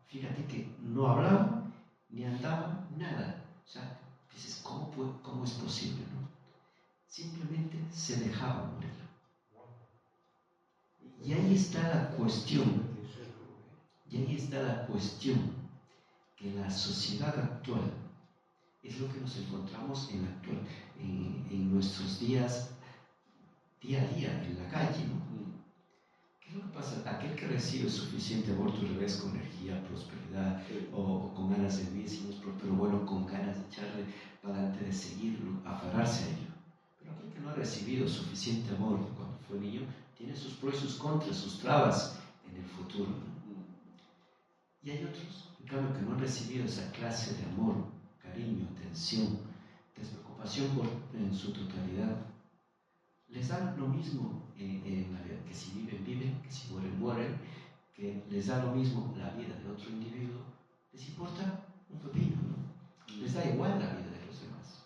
Fíjate que no hablaban ni andaban nada. O sea, dices, ¿cómo es posible, no? Simplemente se dejaban morir. Y ahí está la cuestión. Que la sociedad actual es lo que nos encontramos en nuestros días, día a día, en la calle, ¿no? ¿Qué es lo que pasa? Aquel que recibe suficiente amor, tú le ves con energía, prosperidad, o con ganas de vivir, si no es pero bueno, con ganas de echarle para adelante, de seguirlo, aferrarse a ello. Pero aquel que no ha recibido suficiente amor cuando fue niño, tiene sus pros y sus contras, sus trabas en el futuro, ¿no? Y hay otros, en cambio, que no han recibido esa clase de amor, cariño, atención, despreocupación en su totalidad. Les dan lo mismo en la vida, que si viven, que si mueren, que les da lo mismo la vida de otro individuo, les importa un pepino, ¿no? Les da igual la vida de los demás.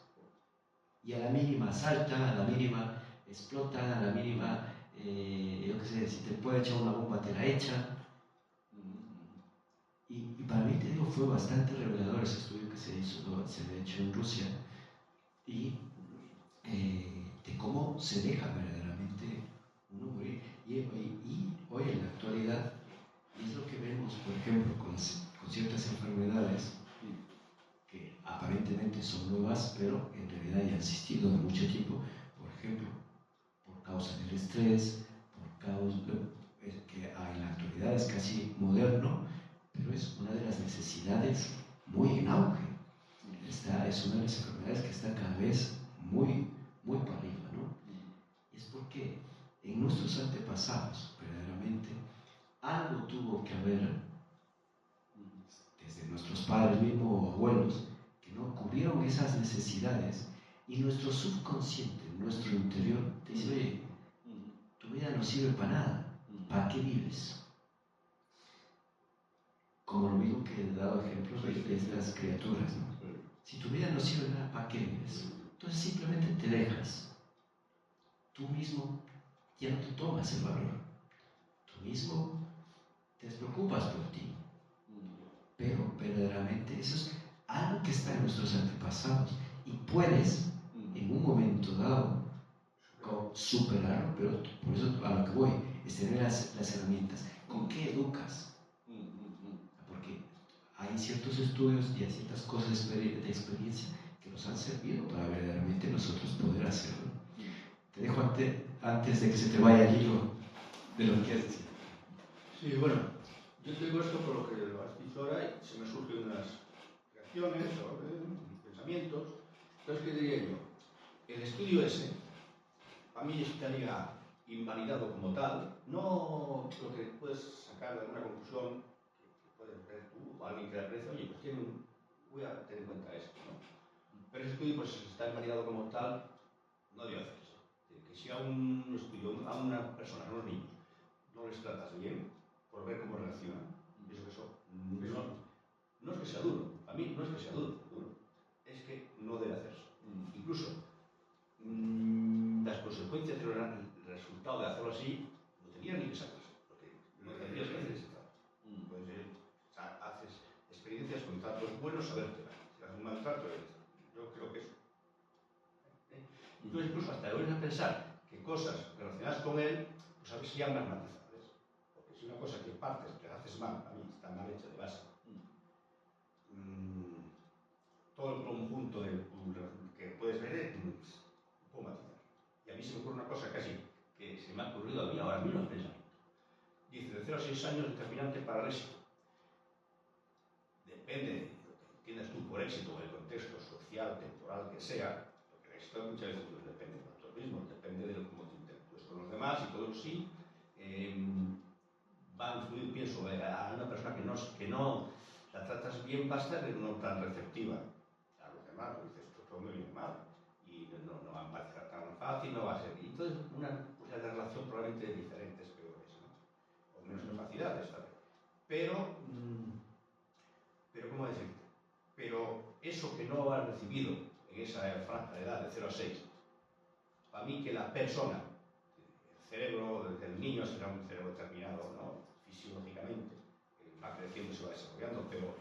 Y a la mínima salta, a la mínima explota, a la mínima, yo qué sé, si te puede echar una bomba, te la echa. Y para mí, te digo, fue bastante revelador ese estudio que se había hecho en Rusia, y de cómo se deja verdaderamente uno morir. Y hoy en la actualidad es lo que vemos, por ejemplo, con ciertas enfermedades que aparentemente son nuevas, pero en realidad ya han existido de mucho tiempo. Por ejemplo, por causa del estrés, por causa que en la actualidad es casi moderno, pero es una de las necesidades muy en auge. Es una de las enfermedades que está cada vez muy para arriba, ¿no? Y es porque en nuestros antepasados, verdaderamente, algo tuvo que haber, desde nuestros padres mismos o abuelos, que no cubrieron esas necesidades, y nuestro subconsciente, nuestro interior, te dice, oye, tu vida no sirve para nada, ¿para qué vives? Como lo mismo que he dado ejemplos de estas criaturas, ¿no? Si tu vida no sirve nada, ¿para qué vives? Entonces simplemente te dejas. Tú mismo ya no te tomas el valor. Tú mismo te preocupas por ti. Pero verdaderamente eso es algo que está en nuestros antepasados. Y puedes, en un momento dado, superarlo, pero por eso a lo que voy es tener las herramientas. ¿Con qué educas? Porque hay ciertos estudios y hay ciertas cosas de experiencia que nos han servido para verdaderamente nosotros poder hacerlo. Te dejo antes de que se te vaya el hilo de lo que quieres decir. Sí, bueno, yo te digo esto por lo que lo has dicho ahora y se me surgen unas reacciones o pensamientos. Entonces, ¿qué diría yo? El estudio ese, a mí estaría invalidado como tal, no lo que puedes sacar de alguna conclusión que puedes ver tú o alguien que le aprecie, oye, pues voy a tener en cuenta esto, ¿no? Pero ese estudio, pues, está invalidado como tal, no debe hacerse. Que si a un estudio, a una persona, a unos niños, no les tratas bien, por ver cómo reaccionan, pienso que eso no es que sea duro, a mí no es que sea duro, es que no debe hacerse. Incluso las consecuencias del resultado de hacerlo así no tenían ni que saberse, porque no tendrías que hacer ese trato. Pues, haces experiencias con tratos buenos, a ver qué va. Si haces un maltrato, yo creo que eso. Entonces, incluso hasta debes pensar que cosas relacionadas con él, pues a ver si ya más matizadas. Porque si una cosa que partes, que haces mal, a mí está mal hecha de base, todo el conjunto que puedes ver, puedo matizar. Y a mí se me ocurre una cosa casi que se me ha ocurrido a mí ahora mismo al pensar. Dice, de 0 a 6 años determinante para el éxito. Depende de lo que entiendas tú por éxito, en el contexto social, temporal que sea, porque el éxito muchas veces no depende de nosotros mismos, depende de cómo te interactúes con los demás y todo eso sí. Va a influir, pienso, a una persona que no la tratas bien, va a estar no tan receptiva a los demás, porque dices, esto me viene mal, y no va a empatizar tan fácil, no va a ser. Y entonces, una de relación probablemente diferentes, peores, ¿no? O menos capacidades, ¿sabes? Pero, ¿cómo decirte? Pero eso que no has recibido en esa franja de edad de 0 a 6, para mí que la persona, el cerebro del niño será un cerebro determinado, ¿no? Fisiológicamente, va creciendo y se va desarrollando, pero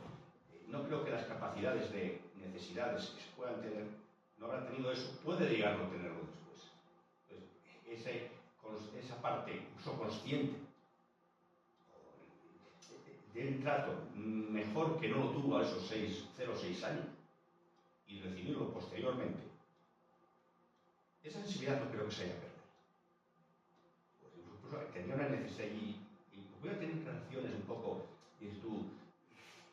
no creo que las capacidades de necesidades que se puedan tener, no habrán tenido eso, puede llegar a no tenerlo después. Entonces, esa parte, incluso consciente, de un trato mejor que no lo tuvo a esos 0 o 6 años, y recibirlo posteriormente, esa sensibilidad no creo que se haya perdido. Pues incluso tenía una necesidad y voy a tener reacciones un poco, dices tú,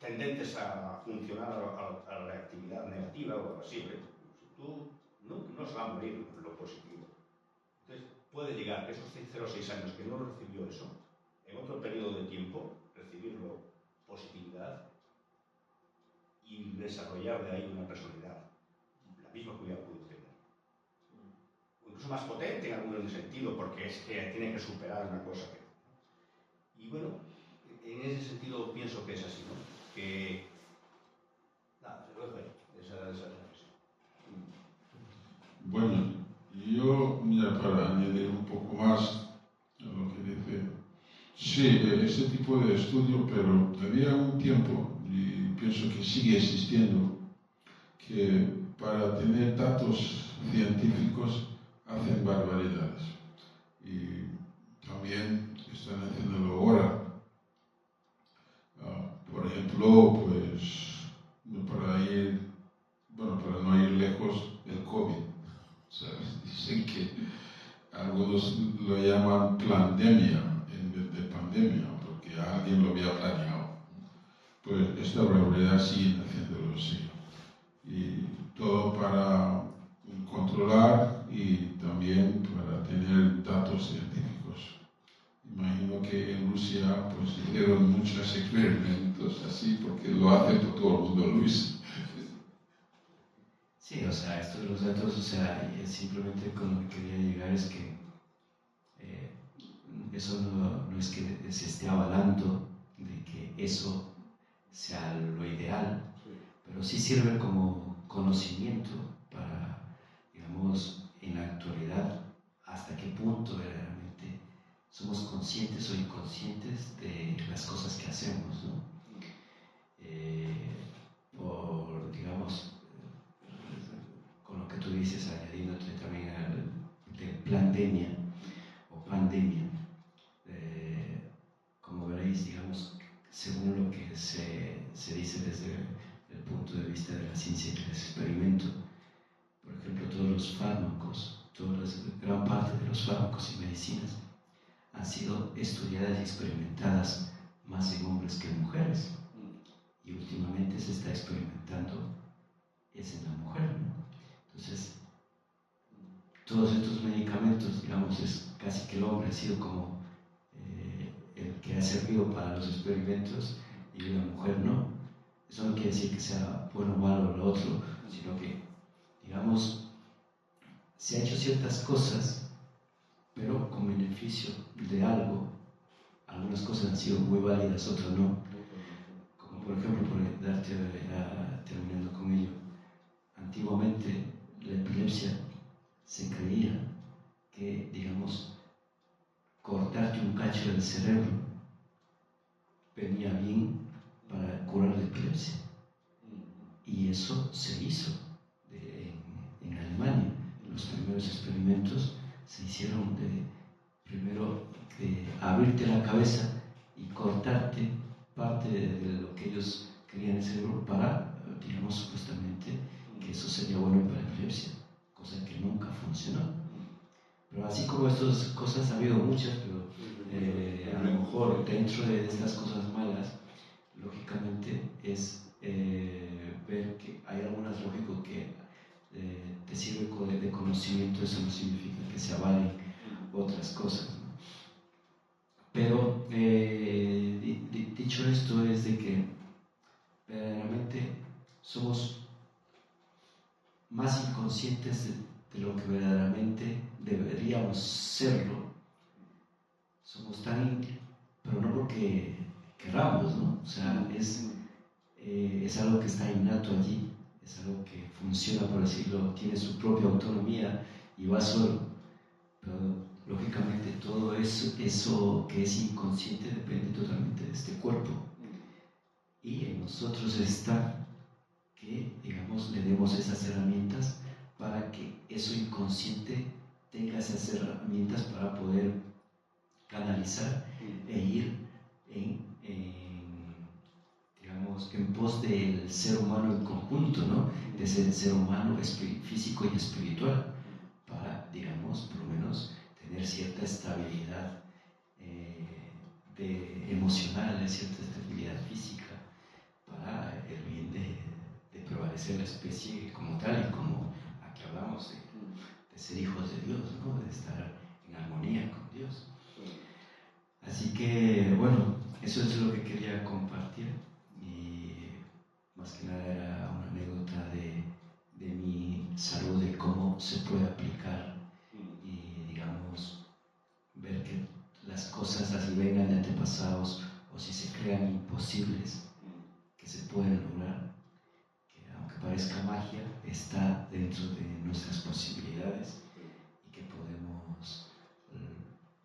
tendentes a funcionar a la reactividad negativa o algo así. Tú no se va a morir lo positivo. Entonces puede llegar que esos 0 o 6 años que no recibió eso, en otro periodo de tiempo, recibirlo positividad y desarrollar de ahí una personalidad, la misma que hubiera podido tener. Incluso más potente en algún sentido, porque es que tiene que superar una cosa que... Y bueno, en ese sentido pienso que es así, ¿no? Que... Nada, se lo dejo ahí, esa reflexión. Bueno, yo, ya para añadir un poco más a lo que dice, sí, ese tipo de estudio, pero había un tiempo, y pienso que sigue existiendo, que para tener datos científicos hacen barbaridades. Y también están haciéndolo ahora. Por ejemplo, pues, para no ir lejos, el COVID. ¿Sabes? Dicen que algunos lo llaman pandemia en vez de pandemia, porque alguien lo había planeado. Pues esta barbaridad siguen haciéndolo así. Y todo para controlar y también para tener datos científicos. Imagino que en Rusia pues hicieron muchos experimentos así, porque lo hacen por todo el mundo, Luis. Sí, o sea, esto de los datos, o sea, simplemente con lo que quería llegar es que eso no es que se esté avalando de que eso sea lo ideal, pero sí sirve como conocimiento para digamos, en la actualidad, hasta qué punto verdaderamente somos conscientes o inconscientes de las cosas que hacemos, ¿no? Por, digamos, con lo que tú dices, añadiéndote también al de pandemia o pandemia, como veréis, digamos, según lo que se dice desde el punto de vista de la ciencia y del experimento, por ejemplo, todos los fármacos, gran parte de los fármacos y medicinas han sido estudiadas y experimentadas más en hombres que en mujeres, y últimamente se está experimentando es en la mujer, ¿no? Entonces, todos estos medicamentos, digamos, es casi que el hombre ha sido como el que ha servido para los experimentos y la mujer no. Eso no quiere decir que sea bueno o malo lo otro, sino que, digamos, se ha hecho ciertas cosas, pero con beneficio de algo. Algunas cosas han sido muy válidas, otras no. Como por ejemplo, por darte, terminando con ello, antiguamente la epilepsia se creía que, digamos, cortarte un cacho del cerebro venía bien para curar la epilepsia. Y eso se hizo en Alemania. Los primeros experimentos se hicieron primero de abrirte la cabeza y cortarte parte de lo que ellos querían en el cerebro para, digamos, supuestamente que eso sería bueno para la epilepsia, cosa que nunca funcionó. Pero así como estas cosas ha habido muchas, pero a lo mejor dentro de estas cosas malas, lógicamente es ver que hay algunas, lógico, que te sirve de conocimiento. Eso no significa que se avalen otras cosas, ¿no? Pero dicho esto, es de que verdaderamente somos más inconscientes de lo que verdaderamente deberíamos serlo. Somos tan, pero no porque queramos, ¿no? O sea, es algo que está innato allí, es algo que funciona, por decirlo, tiene su propia autonomía y va solo. Pero lógicamente todo eso que es inconsciente depende totalmente de este cuerpo. Y en nosotros está que, digamos, le demos esas herramientas para que eso inconsciente tenga esas herramientas para poder canalizar e ir digamos, en pos del ser humano en conjunto, ¿no? De ese ser humano físico y espiritual, para, digamos, por lo menos tener cierta estabilidad emocional, cierta estabilidad física, para el bien de prevalecer la especie como tal, y como aquí hablamos de ser hijos de Dios, ¿no? De estar en armonía con Dios. Así que, bueno, eso es lo que quería compartir, y más que nada era una anécdota de mi salud, de cómo se puede aplicar y, digamos, ver que las cosas así vengan de antepasados o si se crean imposibles, que se pueden lograr, que aunque parezca magia, está dentro de nuestras posibilidades y que podemos,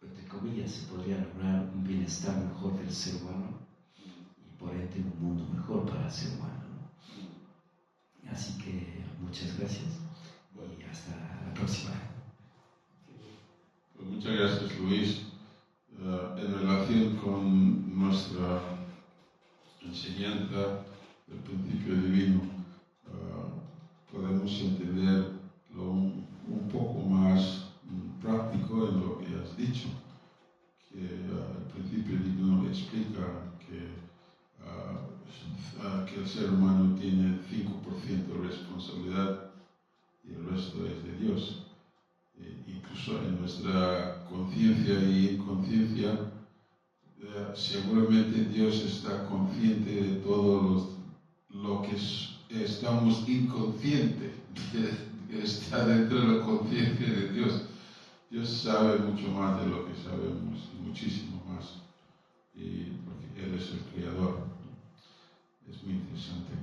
entre comillas, se podría lograr un bienestar mejor del ser humano y por ende un mundo mejor para el ser humano, ¿no? Así que muchas gracias y hasta la próxima. Pues muchas gracias, Luis. En relación con nuestra enseñanza del principio divino, podemos entenderlo un poco más práctico en lo que has dicho, que el principio divino explica que el ser humano tiene 5% de responsabilidad y el resto es de Dios. Incluso en nuestra conciencia y inconsciencia, seguramente Dios está consciente de todo lo que estamos inconscientes, que está dentro de la conciencia de Dios. Dios sabe mucho más de lo que sabemos, muchísimo más, porque Él es el Creador. Es muy interesante.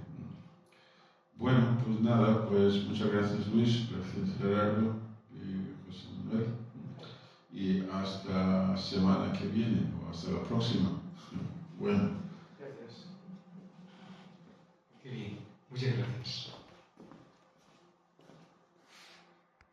Bueno, pues nada. nada, pues muchas gracias Luis, gracias Gerardo y José Manuel. Y hasta semana que viene o hasta la próxima. Bueno.